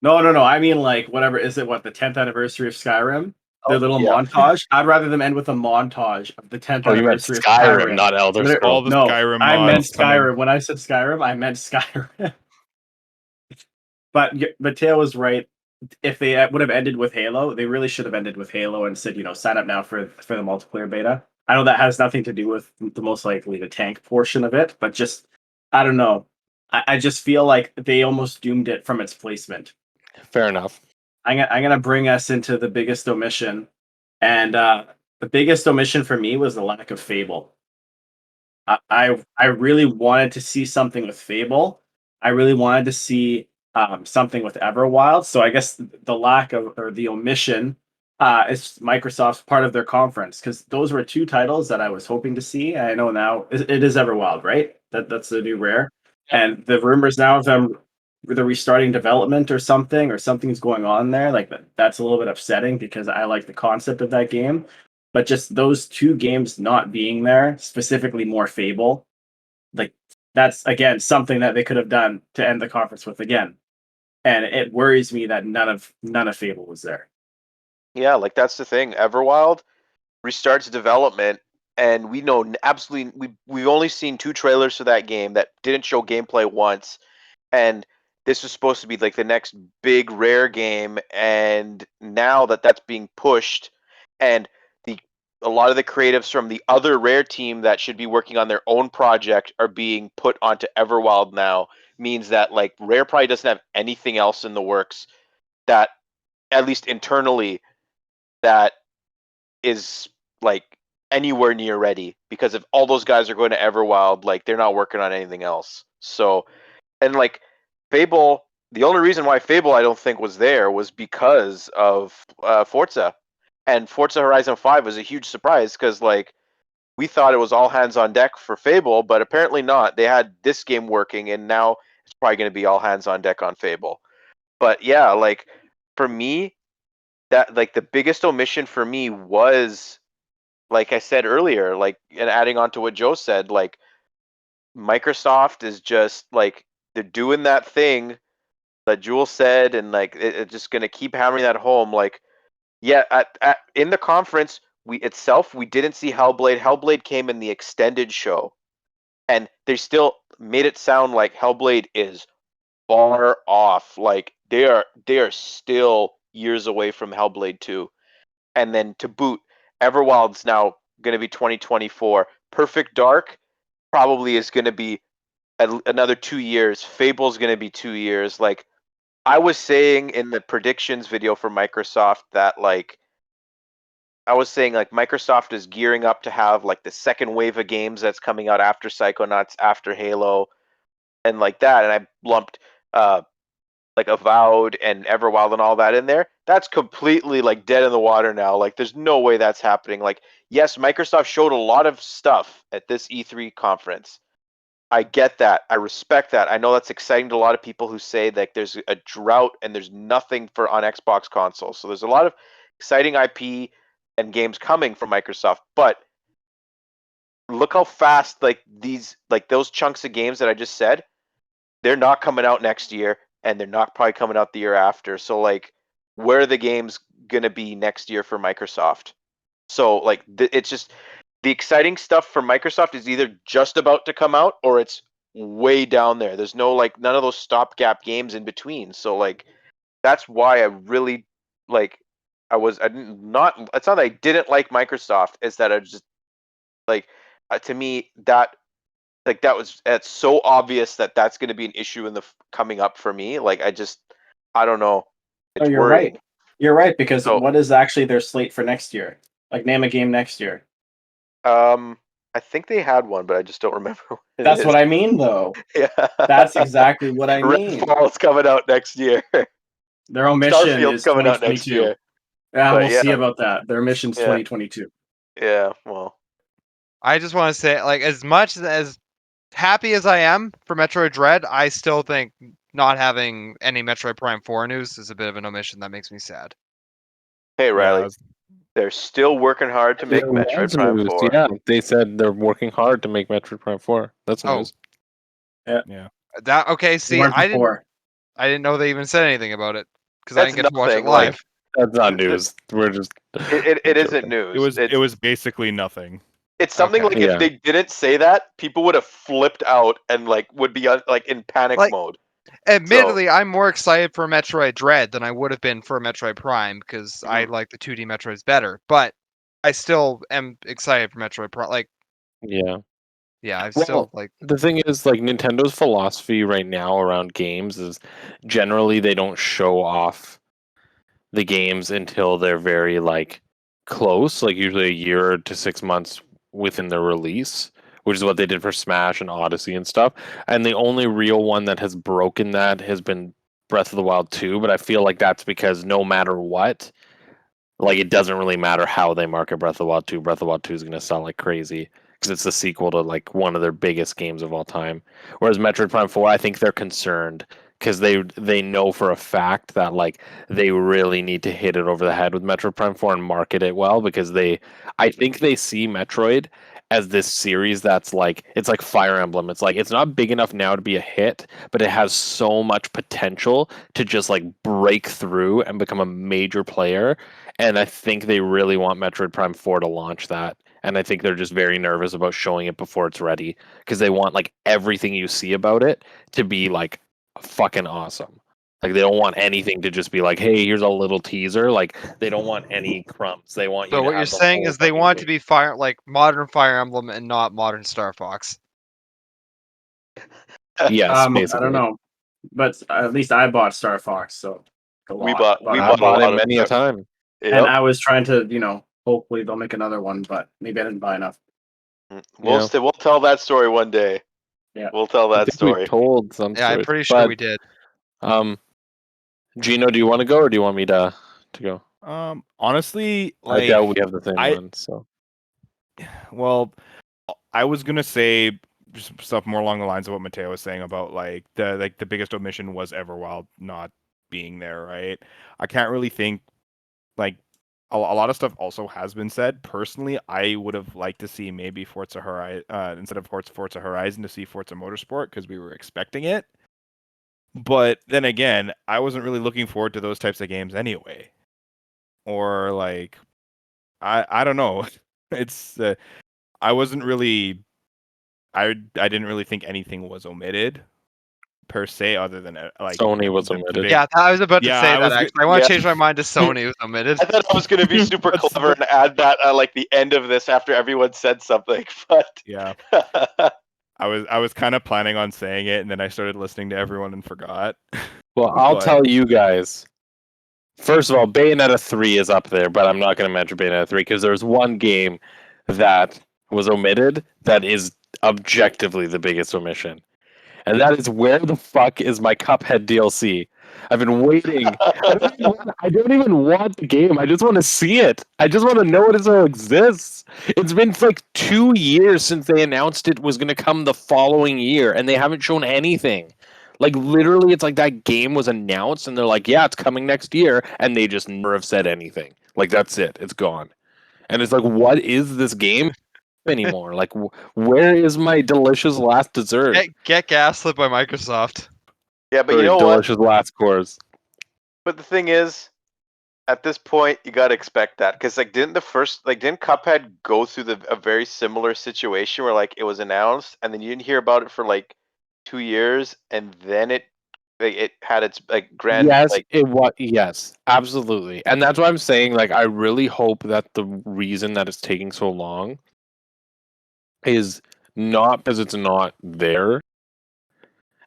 No, no, no. I mean, like, whatever. Is it what the 10th anniversary of Skyrim? The Oh, little yeah. montage. I'd rather them end with a montage of the 10th Oh, you meant anniversary of Skyrim, Skyrim. not Elder All Scrolls. the No, Skyrim I meant mods coming. Skyrim. When I said Skyrim, I meant Skyrim. But Matteo was right. If they would have ended with Halo, they really should have ended with Halo and said, sign up now for the multiplayer beta. I know that has nothing to do with the most likely the tank portion of it, but just I don't know. I just feel like they almost doomed it from its placement. Fair enough. I'm gonna bring us into the biggest omission, and the biggest omission for me was the lack of Fable. I really wanted to see something with Fable. I really wanted to see something with Everwild. So I guess the lack of or the omission It's Microsoft's part of their conference because those were two titles that I was hoping to see. I know now it is Everwild, right? That's the new rare, and the rumors now of them they're restarting development or something's going on there. Like that's a little bit upsetting because I like the concept of that game, but just those two games not being there, specifically more Fable, like that's again something that they could have done to end the conference with again, and it worries me that none of Fable was there. Yeah, like that's the thing. Everwild restarts development, and we know absolutely we've only seen 2 trailers for that game that didn't show gameplay once, and this was supposed to be like the next big rare game, and now that that's being pushed, and the a lot of the creatives from the other rare team that should be working on their own project are being put onto Everwild now, means that like Rare probably doesn't have anything else in the works that at least internally that is like anywhere near ready, because if all those guys are going to Everwild, like they're not working on anything else. So, and like Fable, the only reason why Fable I don't think was there was because of Forza, and Forza Horizon 5 was a huge surprise because like we thought it was all hands on deck for Fable, but apparently not. They had this game working, and now it's probably going to be all hands on deck on Fable. But yeah, like for me, that like the biggest omission for me was, like I said earlier, like, and adding on to what Joe said, like Microsoft is just like they're doing that thing that Jules said, and like it's just gonna keep hammering that home. Like, yeah, in the conference we didn't see Hellblade. Hellblade came in the extended show, and they still made it sound like Hellblade is far off. Like they are still years away from Hellblade 2. And then to boot, Everwild's now going to be 2024. Perfect Dark probably is going to be another 2 years. Fable's going to be 2 years. Like I was saying in the predictions video for Microsoft that like I was saying like Microsoft is gearing up to have like the second wave of games that's coming out after Psychonauts, after Halo, and like that. And I lumped like Avowed and Everwild and all that in there. That's completely like dead in the water now. Like there's no way that's happening. Like yes, Microsoft showed a lot of stuff at this E3 conference. I get that. I respect that. I know that's exciting to a lot of people who say that there's a drought and there's nothing for on Xbox consoles. So there's a lot of exciting IP and games coming from Microsoft, but look how fast like those chunks of games that I just said, they're not coming out next year, and they're not probably coming out the year after. So like where are the games going to be next year for Microsoft? So like it's just the exciting stuff for Microsoft is either just about to come out or it's way down there. There's no like none of those stopgap games in between. So like that's why I really like I didn't not it's not that I didn't like Microsoft, it's that I just like to me that like that's so obvious that that's going to be an issue in the coming up for me. Like I don't know. Oh, It's you're worrying. right. You're right because So what is actually their slate for next year? Like name a game next year. I think they had one, but I just don't remember what it That's is. what I mean, though. Yeah. That's exactly what I mean. Redfall's coming out next year. Their omission Starfield's is coming out next 2022. year. Yeah, But we'll yeah. see about that. Their mission's Yeah. 2022. Yeah, well. I just want to say, like, as much as happy as I am for Metroid Dread, I still think not having any Metroid Prime 4 news is a bit of an omission that makes me sad. Hey, Riley. Yeah, They're still working hard to make There Metroid was Prime news, 4. Yeah, they said they're working hard to make Metroid Prime 4. That's Oh. news. yeah. That okay? See, Warren I before. didn't know they even said anything about it because I That's didn't get to watch it nothing, like- live. That's not It's- news. We're just. It isn't joking. news. It was basically nothing. It's something Okay. like Yeah. if they didn't say that, people would have flipped out and like would be like in panic Like- mode. Admittedly, I'm more excited for Metroid Dread than I would have been for Metroid Prime because I like the 2D Metroids better. But I still am excited for Metroid Prime. Like, Yeah. yeah, I Well, still like. The thing is, like, Nintendo's philosophy right now around games is generally they don't show off the games until they're very, like, close, like usually a year to 6 months within their release, which is what they did for Smash and Odyssey and stuff. And the only real one that has broken that has been Breath of the Wild 2, but I feel like that's because no matter what, Like, it doesn't really matter how they market Breath of the Wild 2. Breath of the Wild 2 is going to sell like crazy because it's the sequel to like one of their biggest games of all time. Whereas Metroid Prime 4, I think they're concerned because they know for a fact that like they really need to hit it over the head with Metroid Prime 4 and market it well, because I think they see Metroid as this series that's like, it's like Fire Emblem. It's like, it's not big enough now to be a hit, but it has so much potential to just like break through and become a major player. And I think they really want Metroid Prime 4 to launch that. And I think they're just very nervous about showing it before it's ready, because they want like everything you see about it to be like fucking awesome. Like, they don't want anything to just be like, hey, here's a little teaser. Like, they don't want any crumbs. They want you So to what you're have the saying whole is they fucking want it to game. be like modern Fire Emblem and not modern Star Fox. Yes, I basically. don't know, but at least I bought Star Fox, so We bought a a I bought lot it of many a stuff. time. Yep. and I was trying to, hopefully they'll make another one, but maybe I didn't buy enough. Yeah. We'll tell that story one day. Yeah. We'll tell I that think story. we've told some Yeah, I'm stories, pretty sure but, we did. Gino, do you want to go or do you want me to go? Honestly, I like doubt we have the same I one. So well, I was gonna say just stuff more along the lines of what Matteo was saying about like the biggest omission was Everwild not being there, right? I can't really think like a lot of stuff also has been said. Personally, I would have liked to see maybe Forza Horizon instead of Forza Horizon, to see Forza Motorsport, because we were expecting it. But then again, I wasn't really looking forward to those types of games anyway. Or like I don't know. It's I wasn't really I didn't really think anything was omitted per se, other than like Sony was the omitted. big, Yeah, I was about to Yeah, say I that was actually. I want yeah. to change my mind to Sony was omitted. I thought I was going to be super That's- clever and add that like the end of this after everyone said something, but yeah. I was kind of planning on saying it, and then I started listening to everyone and forgot. Well, I'll But- tell you guys. First of all, Bayonetta 3 is up there, but I'm not going to mention Bayonetta 3 because there's one game that was omitted that is objectively the biggest omission. And that is, where the fuck is my Cuphead DLC? I've been waiting. I don't even want the game. I just want to see it. I just want to know it still exists. It's been like 2 years since they announced it was going to come the following year, and they haven't shown anything. Like, literally, it's like that game was announced, and they're like, yeah, it's coming next year, and they just never have said anything. Like, that's it. It's gone. And it's like, what is this game anymore? Like, where is my delicious last dessert? Get gaslit by Microsoft. yeah, but Or you know what? delicious last course. But the thing is, at this point, you gotta expect that, because like didn't Cuphead go through a very similar situation where like it was announced and then you didn't hear about it for like 2 years, and then it had its like grand Yes, like it was. Yes, absolutely, and that's why I'm saying, like, I really hope that the reason that it's taking so long is not because it's not there,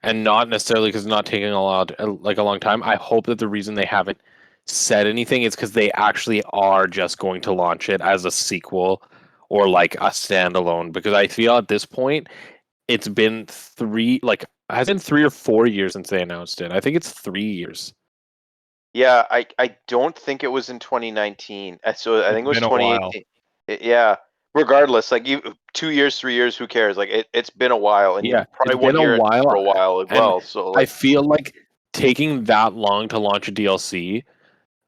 and not necessarily because it's not taking a long time. I hope that the reason they haven't said anything is because they actually are just going to launch it as a sequel or like a standalone. Because I feel at this point it's been has been 3 or 4 years since they announced it. I think it's 3 years. yeah, I don't think it was in 2019. So I think it was been a while. 2018. Yeah. Regardless, like 2 years, 3 years, who cares? Like it's been a while, and Yeah, you probably it's won't been a hear it while, for a while as and well. So I like, feel like taking that long to launch a DLC.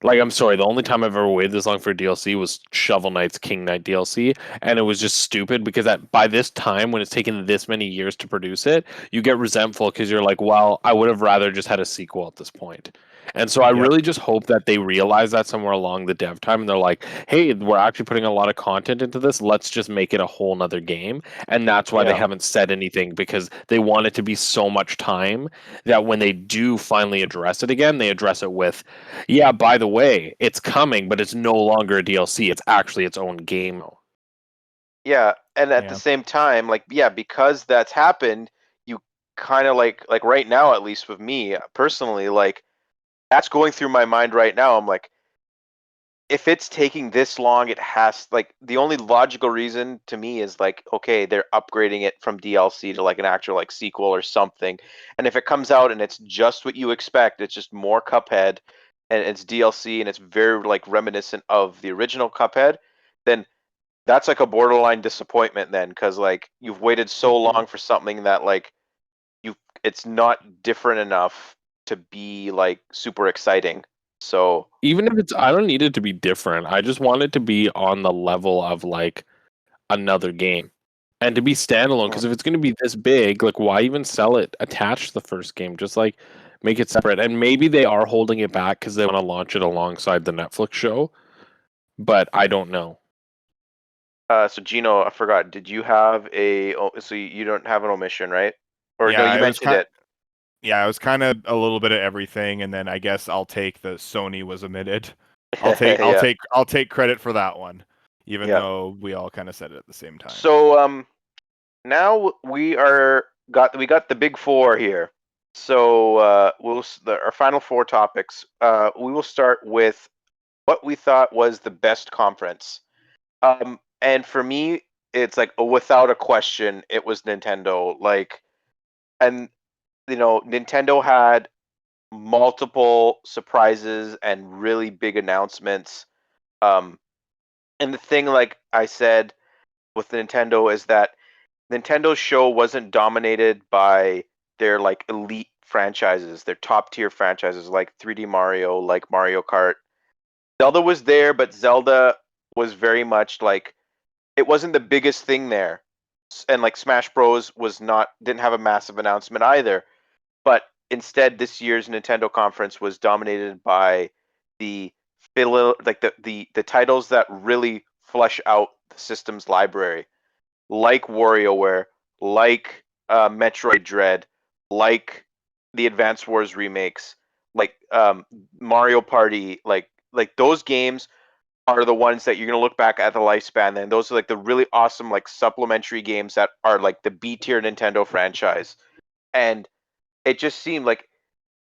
Like, I'm sorry, the only time I've ever waited this long for a DLC was Shovel Knight's King Knight DLC, and it was just stupid because by this time, when it's taken this many years to produce it, you get resentful because you're like, well, I would have rather just had a sequel at this point. And so I Yep. really just hope that they realize that somewhere along the dev time, and they're like, hey, we're actually putting a lot of content into this. Let's just make it a whole nother game. And that's why they Yeah. haven't said anything, because they want it to be so much time that when they do finally address it again, they address it with, yeah, by the way, it's coming, but it's no longer a DLC. It's actually its own game. yeah, and at Yeah. the same time, like because that's happened, you kind of like right now, at least with me personally, like that's going through my mind right now. I'm like, if it's taking this long, it has like the only logical reason to me is like, okay, they're upgrading it from DLC to like an actual like sequel or something. And if it comes out and it's just what you expect, it's just more Cuphead, and it's DLC and it's very like reminiscent of the original Cuphead, then that's like a borderline disappointment then, because like you've waited so long for something that like it's not different enough to be like super exciting. So Even if it's, I don't need it to be different. I just want it to be on the level of like another game, and to be standalone. Because if it's going to be this big, like why even sell it attached to the first game? Just like make it separate. And maybe they are holding it back because they want to launch it alongside the Netflix show, but I don't know. so Gino, I forgot. Did you have so you don't have an omission, right? Or no, Yeah, you it was mentioned it. Yeah, it was kind of a little bit of everything, and then I guess I'll take the Sony was omitted. I'll Yeah. take credit for that one, even Yeah. though we all kind of said it at the same time. So now we got the big four here. So our final four topics. We will start with what we thought was the best conference. And for me, it's like without a question, it was Nintendo. Like, and Nintendo had multiple surprises and really big announcements. And the thing, like I said, with Nintendo is that Nintendo's show wasn't dominated by their like elite franchises, their top tier franchises like 3D Mario, like Mario Kart. Zelda was there, but Zelda was very much like it wasn't the biggest thing there. And like Smash Bros didn't have a massive announcement either. But instead, this year's Nintendo conference was dominated by the the titles that really flesh out the system's library, like WarioWare, like Metroid Dread, like the Advance Wars remakes, like Mario Party, like those games are the ones that you're gonna look back at the lifespan. And those are like the really awesome like supplementary games that are like the B tier Nintendo franchise. And it just seemed like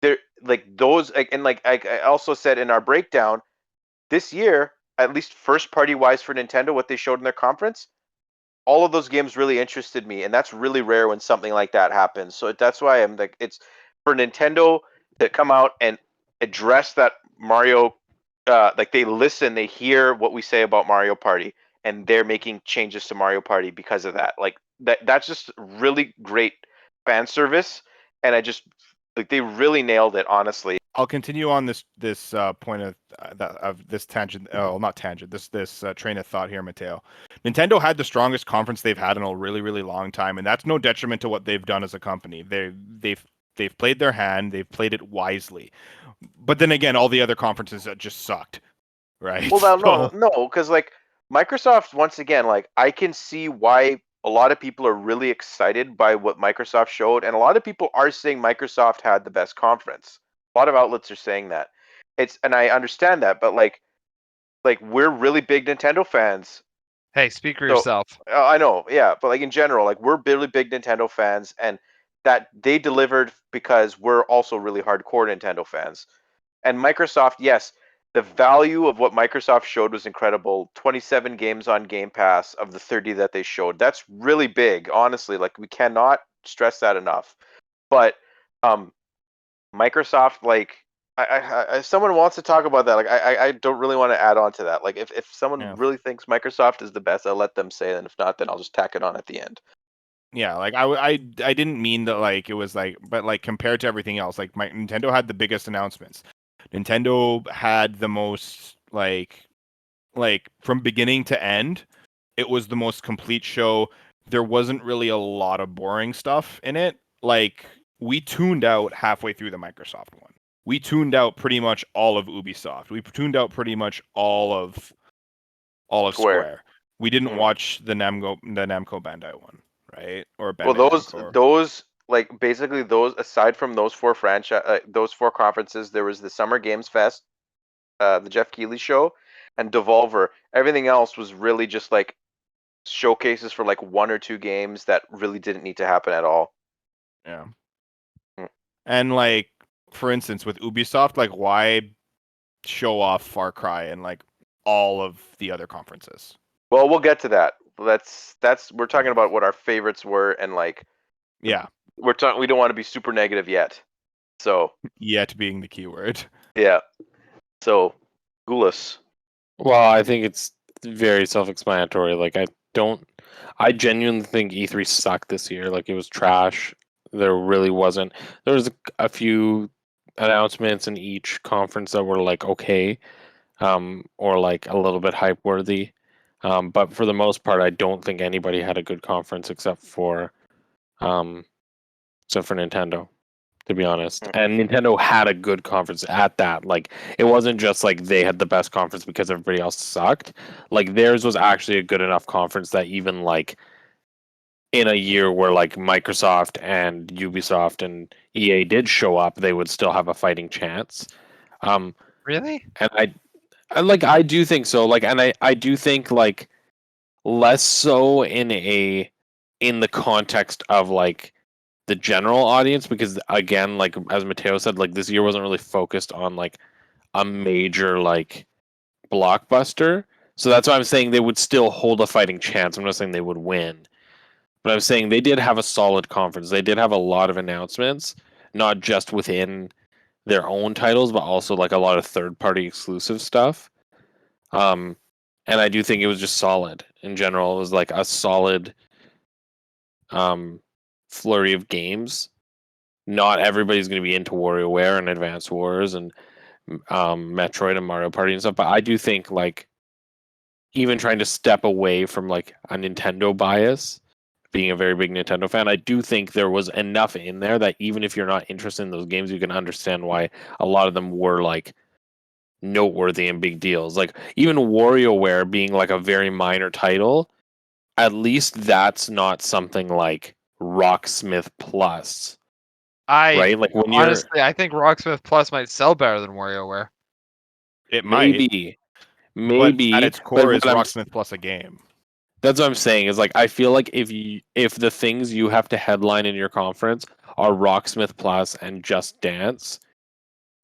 they're like those like, and like I also said in our breakdown this year, at least first party wise for Nintendo, what they showed in their conference, all of those games really interested me, and that's really rare when something like that happens. So that's why I'm like, it's for Nintendo to come out and address that Mario, like they hear what we say about Mario Party, and they're making changes to Mario Party because of that. Like that's just really great fan service, and I just like they really nailed it, honestly. I'll continue on this point of this tangent. Oh, not tangent. This train of thought here, Matteo. Nintendo had the strongest conference they've had in a really really long time, and that's no detriment to what they've done as a company. They've played their hand. They've played it wisely. But then again, all the other conferences just sucked, right? Well, no, because like Microsoft, once again, like I can see why a lot of people are really excited by what Microsoft showed, and a lot of people are saying Microsoft had the best conference. A lot of outlets are saying that. And I understand that, but like we're really big Nintendo fans. Hey, speak for So yourself. I know, yeah, but like in general, like we're really big Nintendo fans, and that they delivered because we're also really hardcore Nintendo fans. And Microsoft, yes, the value of what Microsoft showed was incredible. 27 games on Game Pass of the 30 that they showed. That's really big, honestly. Like we cannot stress that enough. But Microsoft, like, if someone wants to talk about that, like, I don't really want to add on to that. Like, if someone Yeah. really thinks Microsoft is the best, I'll let them say it. And if not, then I'll just tack it on at the end. Yeah, like I didn't mean that like it was like, but like compared to everything else, like Nintendo had the biggest announcements. Nintendo had the most like from beginning to end, it was the most complete show. There wasn't really a lot of boring stuff in it. Like we tuned out halfway through the Microsoft one. We tuned out pretty much all of Ubisoft. We tuned out pretty much all of Square. We didn't watch the Namco Bandai one, right? Or Well, Bandai Namco. those like basically those aside from those those four conferences, there was the Summer Games Fest, the Jeff Keighley show, and Devolver. Everything else was really just like showcases for like one or two games that really didn't need to happen at all. Yeah. Hmm. And like for instance with Ubisoft, like why show off Far Cry and like all of the other conferences? Well, we'll get to that. We're talking about what our favorites were, and like Yeah. we don't want to be super negative yet. So Yet being the keyword. yeah. So, Gules. Well, I think it's very self-explanatory. Like I genuinely think E3 sucked this year. Like it was trash. There really wasn't. There was a few announcements in each conference that were like okay, or like a little bit hype worthy. But for the most part, I don't think anybody had a good conference um, except for Nintendo, to be honest. And Nintendo had a good conference at that. Like it wasn't just like they had the best conference because everybody else sucked. Like theirs was actually a good enough conference that even like in a year where like Microsoft and Ubisoft and EA did show up, they would still have a fighting chance. Really? And I do think so. Like and I do think like less so in the context of like the general audience because again like as Matteo said like this year wasn't really focused on like a major like blockbuster, so that's why I'm saying they would still hold a fighting chance. I'm not saying they would win, but I'm saying they did have a solid conference. They did have a lot of announcements, not just within their own titles but also like a lot of third party exclusive stuff. And I do think it was just solid in general. It was like a solid flurry of games. Not everybody's going to be into WarioWare and Advance Wars and Metroid and Mario Party and stuff, but I do think like even trying to step away from like a Nintendo bias, being a very big Nintendo fan, I do think there was enough in there that even if you're not interested in those games, you can understand why a lot of them were like noteworthy and big deals. Like even WarioWare being like a very minor title, at least that's not something like Rocksmith Plus, I right? Like when you're honestly, I think Rocksmith Plus might sell better than WarioWare. It might, maybe, but at maybe, its but core, is what I'm Rocksmith Plus a game? that's what I'm saying is like I feel like if the things you have to headline in your conference are Rocksmith Plus and Just Dance,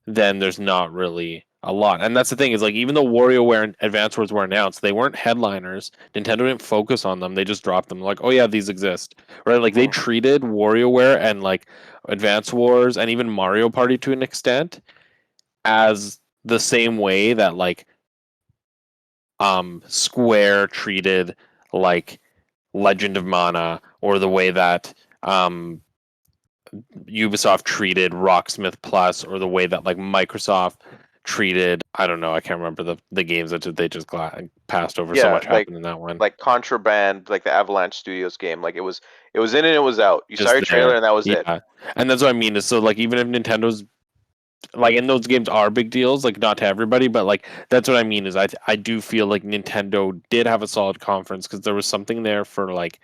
then there's not really a lot. And that's the thing is like even though WarioWare and Advance Wars were announced, they weren't headliners. Nintendo didn't focus on them. They just dropped them like, oh yeah, these exist. Right? Like they treated WarioWare and like Advance Wars and even Mario Party to an extent as the same way that like Square treated like Legend of Mana or the way that Ubisoft treated Rocksmith Plus or the way that like Microsoft treated I don't know, I can't remember the games that they just passed over. So Yeah, much happened in that one. like Contraband, like the Avalanche Studios game. Like it was in and it was out. You saw Just your trailer there. and that was Yeah. it. And that's what I mean is so like even if Nintendo's like in those games are big deals, like not to everybody, but like that's what I mean is I do feel like Nintendo did have a solid conference because there was something there for like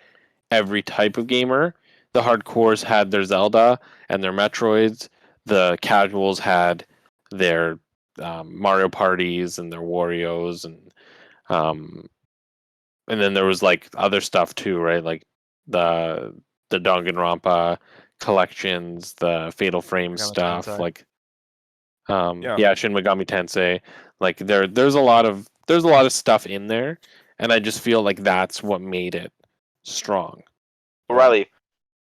every type of gamer. The hardcores had their Zelda and their Metroids. The casuals had their Mario parties and their Wario's um, and then there was like other stuff too, right? Like the Danganronpa collections, the Fatal Frame Megami stuff, Tensei. like Yeah. yeah, Shin Megami Tensei. Like there's a lot of stuff in there, and I just feel like that's what made it strong. Riley,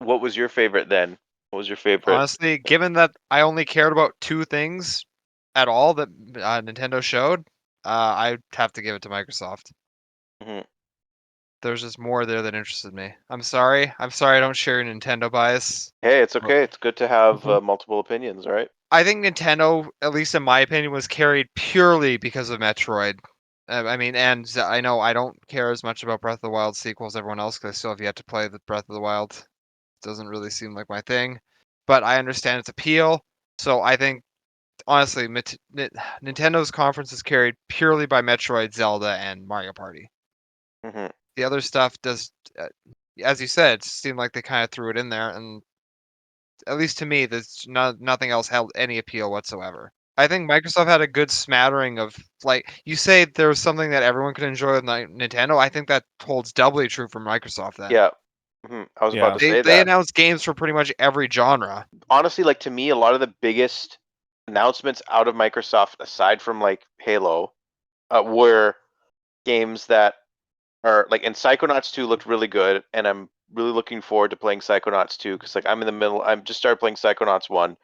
what was your favorite then? What was your favorite? Honestly, given that I only cared about two things at all that Nintendo showed, I'd have to give it to Microsoft. Mhm. There's just more there that interested me. I'm sorry. I'm sorry I don't share your Nintendo bias. Hey, it's okay. It's good to have Mhm. multiple opinions, right? I think Nintendo, at least in my opinion, was carried purely because of Metroid. I mean, and I know I don't care as much about Breath of the Wild sequels as everyone else because I still have yet to play the Breath of the Wild. Doesn't really seem like my thing, but I understand its appeal. So I think honestly, Nintendo's conference is carried purely by Metroid, Zelda, and Mario Party. hmm The other stuff does, as you said, seem like they kind of threw it in there, and at least to me, there's nothing else held any appeal whatsoever. I think Microsoft had a good smattering of like you say there was something that everyone could enjoy with Nintendo. I think that holds doubly true for Microsoft then. Yeah. I was about Yeah. to say They that. announced games for pretty much every genre. Honestly, like to me, a lot of the biggest announcements out of Microsoft, aside from like Halo, were games that are like, and Psychonauts 2 looked really good, and I'm really looking forward to playing Psychonauts 2 because like I'm in the middle. I'm just started playing Psychonauts 1,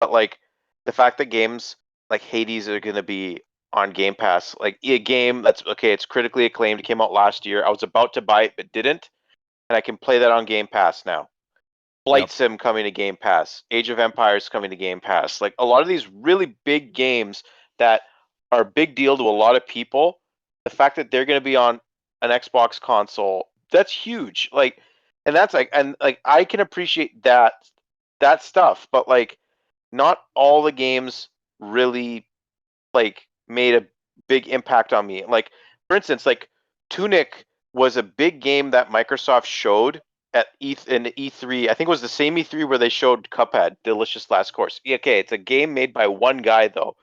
but like the fact that games like Hades are going to be on Game Pass. Like a game that's okay, it's critically acclaimed. It came out last year. I was about to buy it but didn't, and I can play that on Game Pass now. Flight Yep. Sim coming to Game Pass. Age of Empires coming to Game Pass. Like a lot of these really big games that are a big deal to a lot of people. The fact that they're going to be on an Xbox console, that's huge. Like, and that's like, and like I can appreciate that stuff, but like not all the games really like made a big impact on me. Like for instance, like Tunic was a big game that Microsoft showed at in E3. I think it was the same E3 where they showed Cuphead, Delicious Last Course. Okay, it's a game made by one guy though,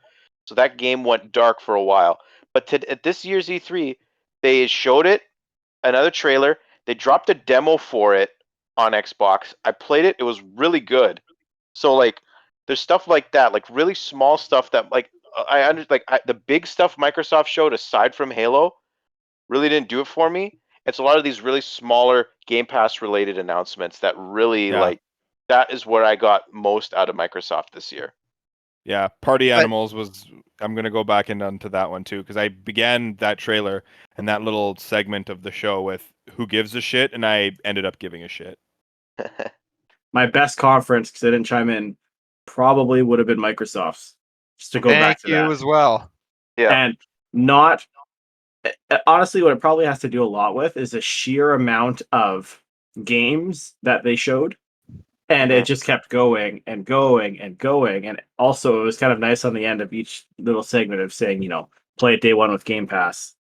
so that game went dark for a while. But at this year's E3, they showed it, another trailer. They dropped a demo for it on Xbox. I played it. It was really good. So like, there's stuff like that, like really small stuff that like the big stuff Microsoft showed aside from Halo really didn't do it for me. It's a lot of these really smaller Game Pass related announcements that really Yeah. like that is what I got most out of Microsoft this year. Yeah, Party But- Animals was. I'm gonna go back and onto that one too because I began that trailer and that little segment of the show with "Who gives a shit," and I ended up giving a shit. My best conference, because I didn't chime in, probably would have been Microsoft's. Just to go Thank back to you that. as well. Yeah. And not honestly, what it probably has to do a lot with is the sheer amount of games that they showed. And it just kept going and going and going. And also, it was kind of nice on the end of each little segment of saying, play it day one with Game Pass.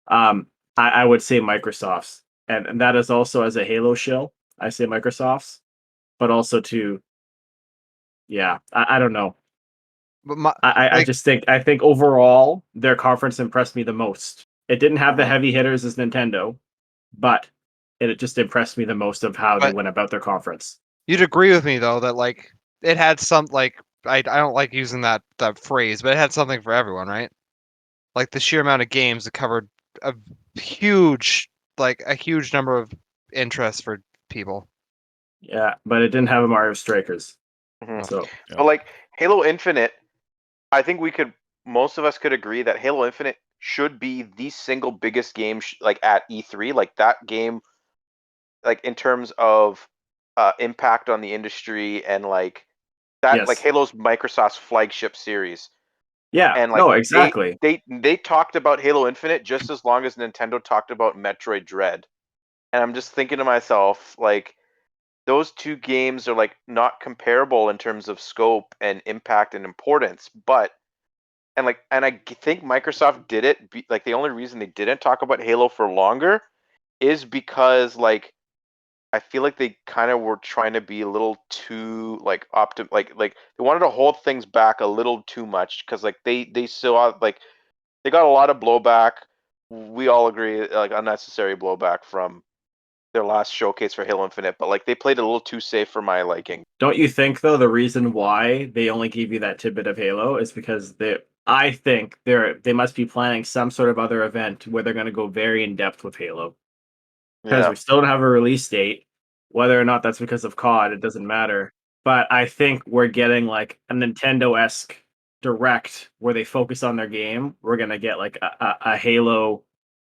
I would say Microsoft's. And that is also as a Halo shill, I say Microsoft's. But also to, yeah, I don't know. But I just think overall their conference impressed me the most. It didn't have the heavy hitters as Nintendo, but it just impressed me the most of how they But- went about their conference. you'd agree with me though that like it had some like I don't like using that phrase, but it had something for everyone, right? Like the sheer amount of games that covered a huge number of interests for people. Yeah, but it didn't have a Mario Strikers. Mhm. So But like Halo Infinite, I think most of us could agree that Halo Infinite should be the single biggest game like at E3. Like that game, like in terms of impact on the industry and like that, Yes. like Halo's Microsoft's flagship series. yeah, And like no, exactly. they talked about Halo Infinite just as long as Nintendo talked about Metroid Dread. And I'm just thinking to myself, like, those two games are like not comparable in terms of scope and impact and importance, but and I think Microsoft did it like the only reason they didn't talk about Halo for longer is because like I feel like they kind of were trying to be a little too like like they wanted to hold things back a little too much because like they saw like they got a lot of blowback. We all agree like unnecessary blowback from their last showcase for Halo Infinite, but like they played it a little too safe for my liking. Don't you think though the reason why they only gave you that tidbit of Halo is because I think they must be planning some sort of other event where they're going to go very in depth with Halo because we still don't have a release date. Whether or not that's because of COD, it doesn't matter. But I think we're getting like a Nintendo-esque direct where they focus on their game. We're gonna get like a Halo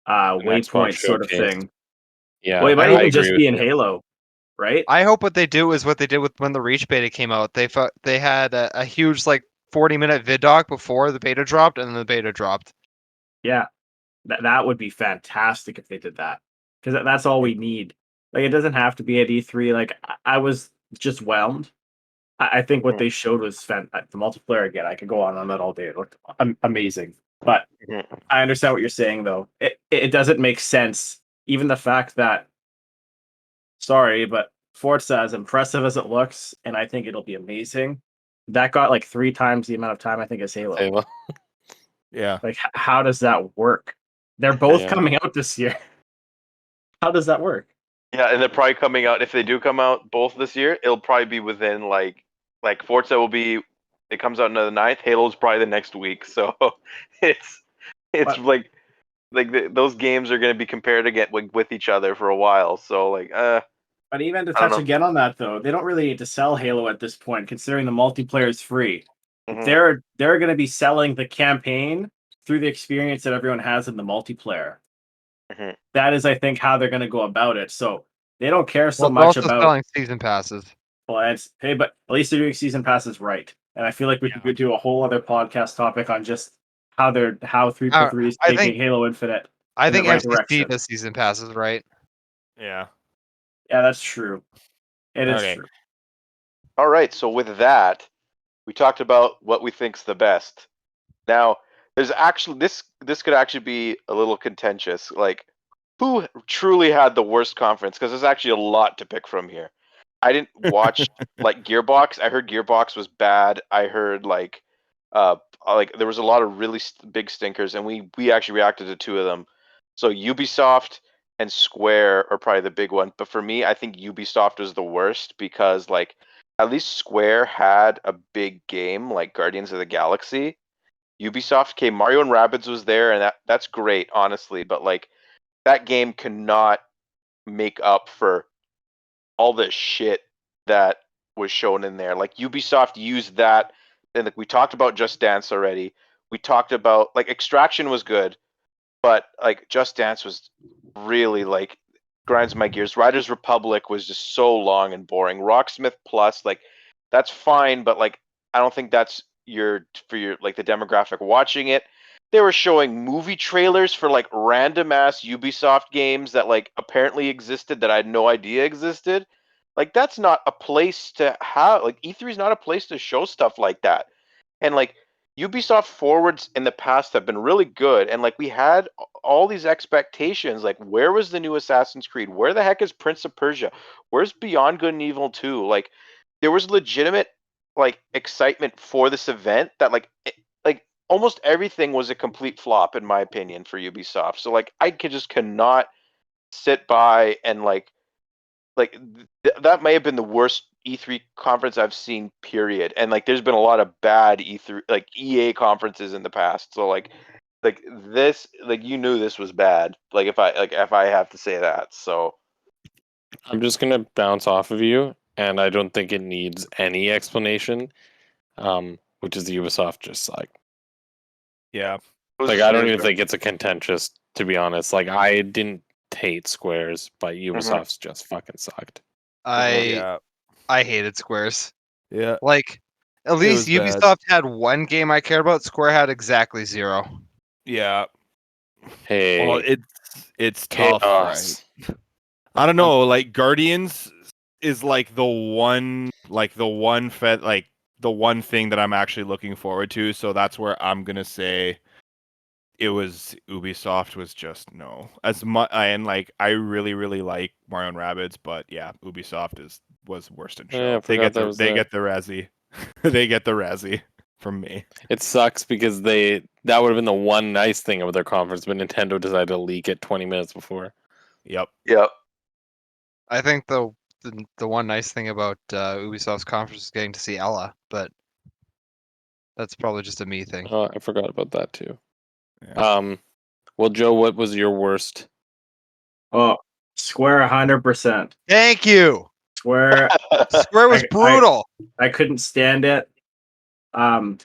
An waypoint Xbox sort of showcase. thing. Yeah, Well, it might I even agree just with be in you. Halo, right? I hope what they do is what they did with when the Reach beta came out. They had a huge like 40-minute vid doc before the beta dropped, and then the beta dropped. Yeah, that would be fantastic if they did that because that's all we need. Like, it doesn't have to be at E3. Like, I was just whelmed. I think what Mhm. they showed was the multiplayer again. I could go on that all day. It looked amazing. But Mhm. I understand what you're saying, though. It doesn't make sense. Even the fact that, sorry, but Forza, as impressive as it looks, and I think it'll be amazing, that got like 3 times the amount of time I think as Halo. Halo. Yeah, Like, how does that work? They're both Yeah. coming out this year. How does that work? Yeah, and they're probably coming out if they do come out both this year. It'll probably be within like Forza will be. It comes out on the 9th. Halo's probably the next week. So it's But- like those games are going to be compared again with each other for a while. So like But even to I don't touch know. again on that, though, they don't really need to sell Halo at this point, considering the multiplayer is free. Mhm. They're going to be selling the campaign through the experience that everyone has in the multiplayer. Mhm. That is, I think, how they're going to go about it. So they don't care so Well, they're much also about. selling season passes. Well, hey, but at least they're doing season passes right. And I feel like we could do a whole other podcast topic on just how 343 is I taking think- Halo Infinite. I in the think right FCC direction. does season passes, right? Yeah. Yeah, that's true. It is Okay. true. All right. So with that, we talked about what we think's the best. Now, there's actually this could actually be a little contentious. Like, who truly had the worst conference? Because there's actually a lot to pick from here. I didn't watch like Gearbox. I heard Gearbox was bad. I heard like there was a lot of really big stinkers, and we actually reacted to two of them. So Ubisoft and Square are probably the big one. But for me, I think Ubisoft was the worst because like at least Square had a big game like Guardians of the Galaxy. Ubisoft came, Mario and Rabbids was there, and that's great, honestly. But like that game cannot make up for all the shit that was shown in there. Like Ubisoft used that, and like we talked about Just Dance already. We talked about like Extraction was good, but like Just Dance was really like grinds my gears. Riders Republic was just so long and boring. Rocksmith Plus, like that's fine, but like I don't think that's for your like the demographic watching it. They were showing movie trailers for like random ass Ubisoft games that like apparently existed that I had no idea existed. Like that's not a place to have like E3 is not a place to show stuff like that. And like Ubisoft forwards in the past have been really good, and like we had all these expectations. Like, where was the new Assassin's Creed? Where the heck is Prince of Persia? Where's Beyond Good and Evil 2? Like, there was legitimate like excitement for this event that like almost everything was a complete flop in my opinion for Ubisoft. So like I cannot sit by and like that may have been the worst E3 conference I've seen, period. And like, there's been a lot of bad E3 like EA conferences in the past. So like this, like you knew this was bad. Like if I have to say that. So I'm just gonna bounce off of you, and I don't think it needs any explanation. Which is Ubisoft just like Yeah. it was like just I don't really even good. think it's a contentious, to be honest. Like I didn't hate Squares, but Mm-hmm. Ubisoft's just fucking sucked. Yeah. I hated Squares. Yeah. Like, at least was bad. Ubisoft had one game I cared about. Square had exactly zero. Yeah. Hey, Well, it's tough, chaos. right? I don't know. Like Guardians is like the one the one thing that I'm actually looking forward to. So that's where I'm gonna say it was Ubisoft was just no. As much and like I really like Mario and Rabbids, but yeah, Ubisoft was worst in show. Yeah, I they forgot get that the was they there. get the Razzie. They get the Razzie from me. It sucks because that would have been the one nice thing of their conference, but Nintendo decided to leak it 20 minutes before. Yep. Yep. I think the one nice thing about Ubisoft's conference is getting to see Ella, but that's probably just a me thing. I forgot about that too. Yeah. Well, Joe, what was your worst? Oh, Square 100%. Thank you. Square. Square was brutal. I couldn't stand it. I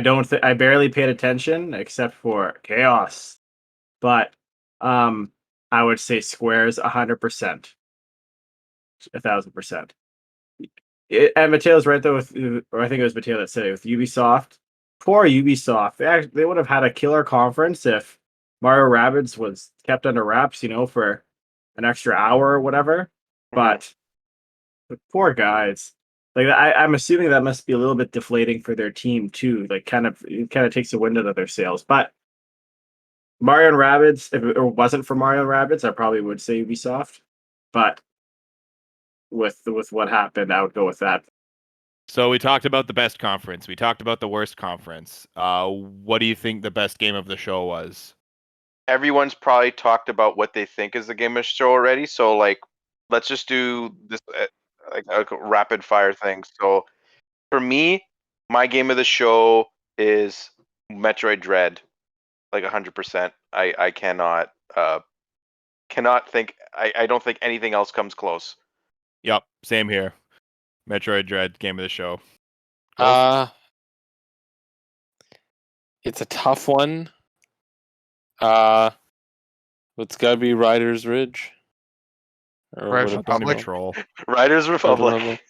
don't I barely paid attention except for Chaos, but I would say Square's 100%, 1,000%. And Mateo's right though or I think it was Mateo that said it with Ubisoft. Poor Ubisoft. They would have had a killer conference if Mario Rabbids was kept under wraps, for an extra hour or whatever. But the poor guys. Like I'm assuming that must be a little bit deflating for their team too. Like it kind of takes the wind out of their sails. But Mario and Rabbids, if it wasn't for Mario and Rabbids, I probably would say Ubisoft. But with what happened, I would go with that. So we talked about the best conference. We talked about the worst conference. What do you think the best game of the show was? Everyone's probably talked about what they think is the game of the show already. So like, let's just do this like a rapid fire thing. So for me, my game of the show is Metroid Dread, like 100%. I cannot think. I don't think anything else comes close. Yep, same here. Metroid Dread game of the show. Uh It's a tough one. It's got to be Riders Ridge. Or Riders would it Don't even Republic? troll. Riders Republic. Republic?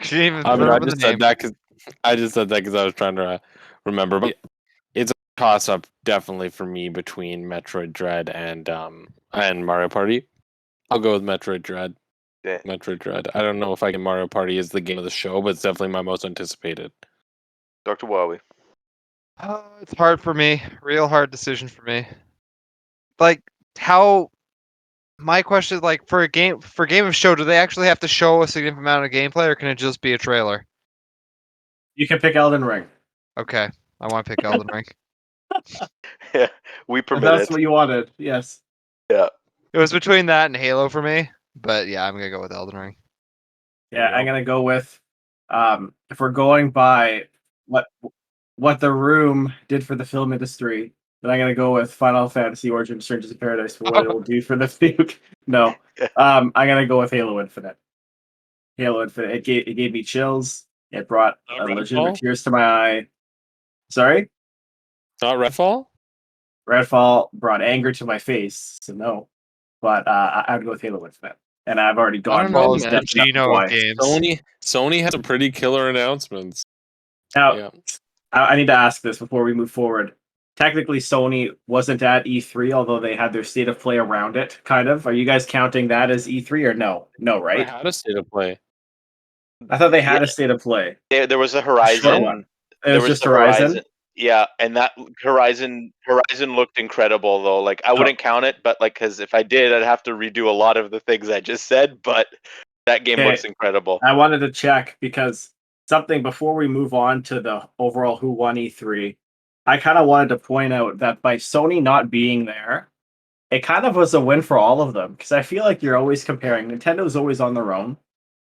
She didn't even I mean, throw I in the just said name. that because I was trying to remember. But it's a toss up, definitely for me between Metroid Dread and Mario Party. I'll go with Metroid Dread. Yeah. Metroid Dread. I don't know if I can Mario Party is the game of the show, but it's definitely my most anticipated. Dr. Wowie. It's hard for me. Real hard decision for me. Like how my question is like for game of show, do they actually have to show a significant amount of gameplay or can it just be a trailer? You can pick Elden Ring. Okay. I want to pick Elden Ring. Yeah, we If permit that's it. what you wanted. Yes. Yeah. It was between that and Halo for me, but yeah, I'm gonna go with Elden Ring. Yeah, I'm gonna go with if we're going by what the room did for the film industry, then I'm gonna go with Final Fantasy Origin Surges of Paradise for what it will do for the Fuke. No. I'm gonna go with Halo Infinite. Halo Infinite. It gave me chills. It brought legitimate Redfall? tears to my eye. Sorry? Not Redfall? Redfall brought anger to my face, so no. But I would go with Halo Infinite. And I've already I gone don't know, balls man. deep enough Gino why. of games. Sony has some pretty killer announcements. Now, Yeah. I need to ask this before we move forward. Technically, Sony wasn't at E3, although they had their state of play around it, kind of. Are you guys counting that as E3 or no? No, I right? had a state of play. I thought they had Yeah. a state of play. There was a A short Horizon. one. It There was was just the Horizon. Yeah, and that Horizon looked incredible though. Like I wouldn't count it, but like because if I did, I'd have to redo a lot of the things I just said. But that game Okay. looks incredible. I wanted to check because something before we move on to the overall who won E3, I kind of wanted to point out that by Sony not being there, it kind of was a win for all of them because I feel like you're always comparing. Nintendo's always on their own,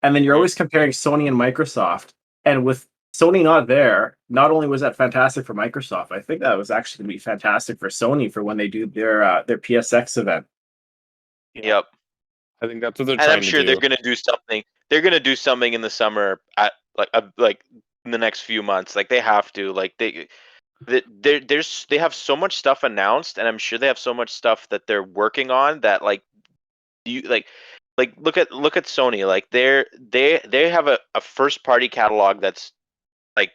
and then you're always comparing Sony and Microsoft. And with Sony not there, not only was that fantastic for Microsoft, I think that was actually going to be fantastic for Sony for when they do their PSX event. Yep. I think that's what they're And trying I'm sure to they're do. gonna do something. They're gonna do something in the summer at like in the next few months. Like they have to. Like they have so much stuff announced, and I'm sure they have so much stuff that they're working on that you look at Sony. Like they have a first party catalog that's like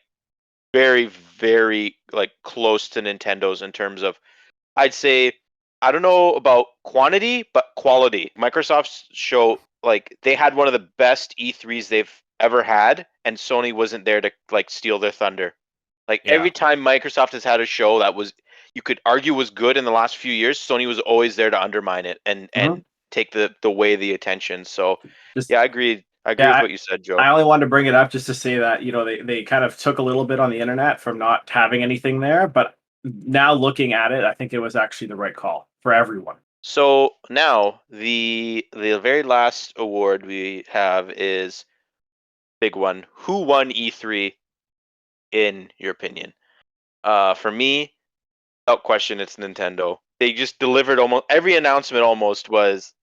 very very like close to Nintendo's in terms of I'd say I don't know about quantity, but quality. Microsoft's show like they had one of the best E3s they've ever had, and Sony wasn't there to like steal their thunder. Like Yeah. every time Microsoft has had a show that was you could argue was good in the last few years, Sony was always there to undermine it and take the the attention. So Just yeah, I agree. I agree with what you said, Joe. I only wanted to bring it up just to say that they kind of took a little bit on the internet from not having anything there, but now looking at it, I think it was actually the right call for everyone. So now the very last award we have is big one. Who won E3 in your opinion? For me, without question, it's Nintendo. They just delivered almost every announcement. Almost was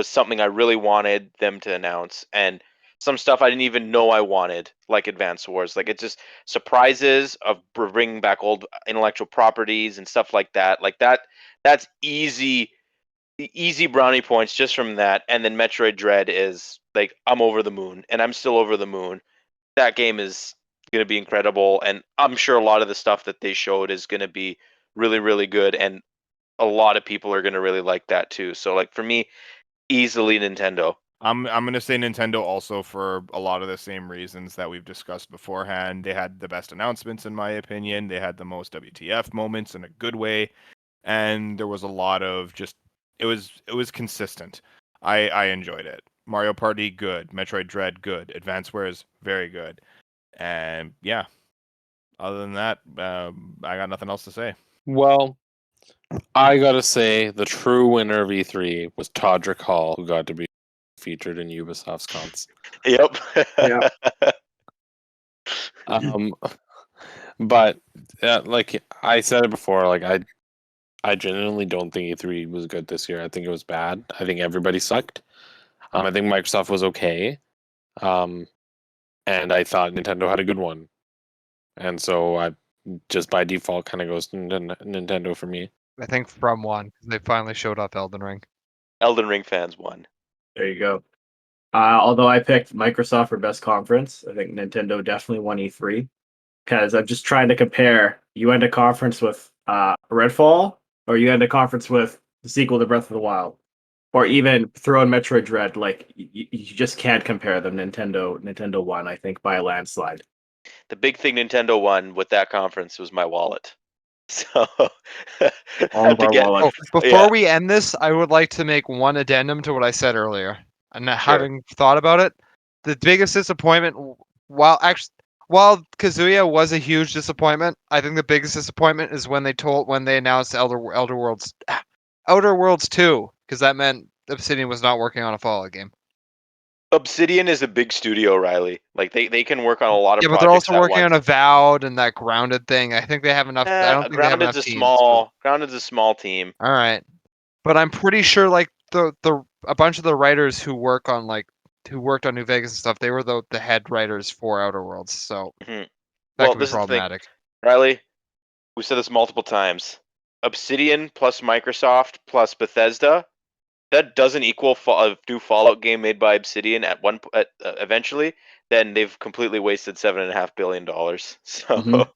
something I really wanted them to announce, and some stuff I didn't even know I wanted, like Advance Wars. Like it's just surprises of bringing back old intellectual properties and stuff like that. Like that. That's easy brownie points just from that. And then Metroid Dread is like I'm over the moon, and I'm still over the moon. That game is going to be incredible, and I'm sure a lot of the stuff that they showed is going to be really really good, and a lot of people are going to really like that too. So like for me, easily Nintendo. I'm gonna say Nintendo also for a lot of the same reasons that we've discussed beforehand. They had the best announcements in my opinion. They had the most WTF moments in a good way, and there was a lot of just it was consistent. I enjoyed it. Mario Party good, Metroid Dread good, Advanced very good, and yeah. Other than that, I got nothing else to say. Well, I gotta say the true winner of E3 was Todrick Hall, who got to be featured in Ubisoft's cons. Yep. Yeah. But like I said it before, like I genuinely don't think E3 was good this year. I think it was bad. I think everybody sucked. I think Microsoft was okay. And I thought Nintendo had a good one. And so just by default kind of goes to Nintendo for me. I think from one, 'cause they finally showed off Elden Ring. Elden Ring fans won. There you go. Although I picked Microsoft for best conference, I think Nintendo definitely won E3 because I'm just trying to compare. You end a conference with Redfall, or you end a conference with the sequel to Breath of the Wild, or even throw in Metroid Dread. Like you just can't compare them. Nintendo won, I think, by a landslide. The big thing Nintendo won with that conference was my wallet. So All of our wallets. Oh, before we end this, I would like to make one addendum to what I said earlier. And having thought about it, the biggest disappointment, while Kazuya was a huge disappointment, I think the biggest disappointment is when they announced Outer Worlds 2, because that meant Obsidian was not working on a Fallout game. Obsidian is a big studio, Riley. Like they can work on a lot of Yeah, but projects. they're also at working once. on Avowed and that Grounded thing. I think they have enough. I don't think they have enough Grounded's a teams. Grounded's a small team. All right, but I'm pretty sure like a bunch of the writers who worked on New Vegas and stuff, they were the head writers for Outer Worlds, so Mhm. that Well, could be this is the thing. problematic. Riley, we've said this multiple times. Obsidian plus Microsoft plus Bethesda, that doesn't equal a new Fallout game made by Obsidian eventually. Then they've completely wasted $7.5 billion. So Mhm.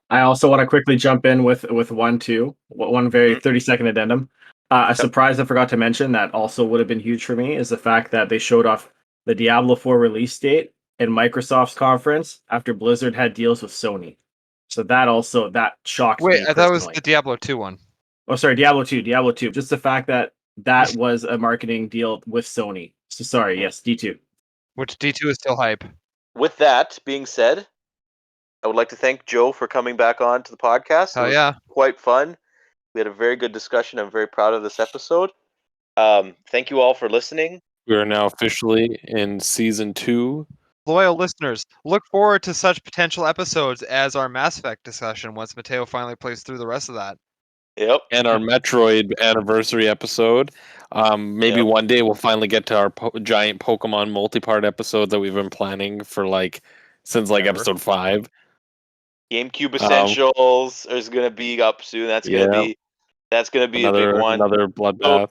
I also want to quickly jump in with one too. One very 30-second addendum. A surprise I forgot to mention that also would have been huge for me is the fact that they showed off the Diablo 4 release date in Microsoft's conference after Blizzard had deals with Sony. So that shocked Wait, me I thought it was personally. the Diablo 2 one. Oh, sorry, Diablo 2. Just the fact that was a marketing deal with Sony. So sorry, yes, D2. Which D2 is still hype. with that being said, I would like to thank Joe for coming back on to the podcast. Hell It was yeah. quite fun. We had a very good discussion. I'm very proud of this episode. Thank you all for listening. We are now officially in season 2. Loyal listeners, look forward to such potential episodes as our Mass Effect discussion once Matteo finally plays through the rest of that. Yep. And our Metroid anniversary episode. Maybe Yep. one day we'll finally get to our giant Pokemon multi-part episode that we've been planning for since Ever. episode 5. GameCube Essentials is gonna be up soon. That's gonna be a big one. Another bloodbath.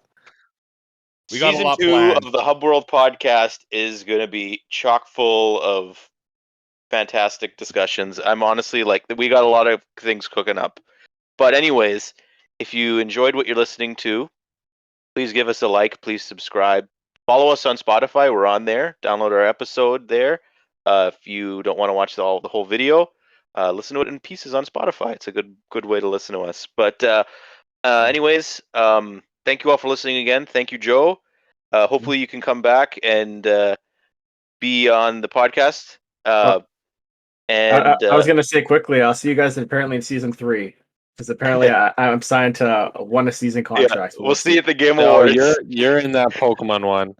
We got a Season lot 2 planned. of the Hub World podcast is gonna be chock full of fantastic discussions. I'm honestly we got a lot of things cooking up. But anyways, if you enjoyed what you're listening to, please give us a like. Please subscribe. Follow us on Spotify. We're on there. Download our episode there. If you don't want to watch the whole video, listen to it in pieces on Spotify. It's a good way to listen to us. But anyways, thank you all for listening again. Thank you, Joe. Hopefully you can come back and be on the podcast. I was gonna say quickly, I'll see you guys apparently in season 3. Because apparently I'm signed to one a season contract. we'll see at the Game No, Awards. you're in that Pokemon one.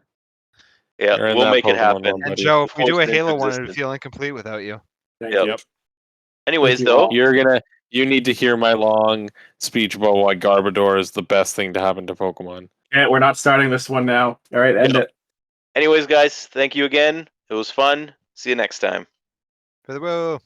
Yeah, You're in we'll that make it Pokemon happen. one, And buddy. Joe, if we do a Posted Halo one, it existed. would feel incomplete without you. Thank Yep. you. Anyways, Thank you though, all. You need to hear my long speech about why Garbodor is the best thing to happen to Pokemon. Yeah, we're not starting this one now. All right, end Yep. it. anyways, guys, thank you again. It was fun. See you next time. For the woo.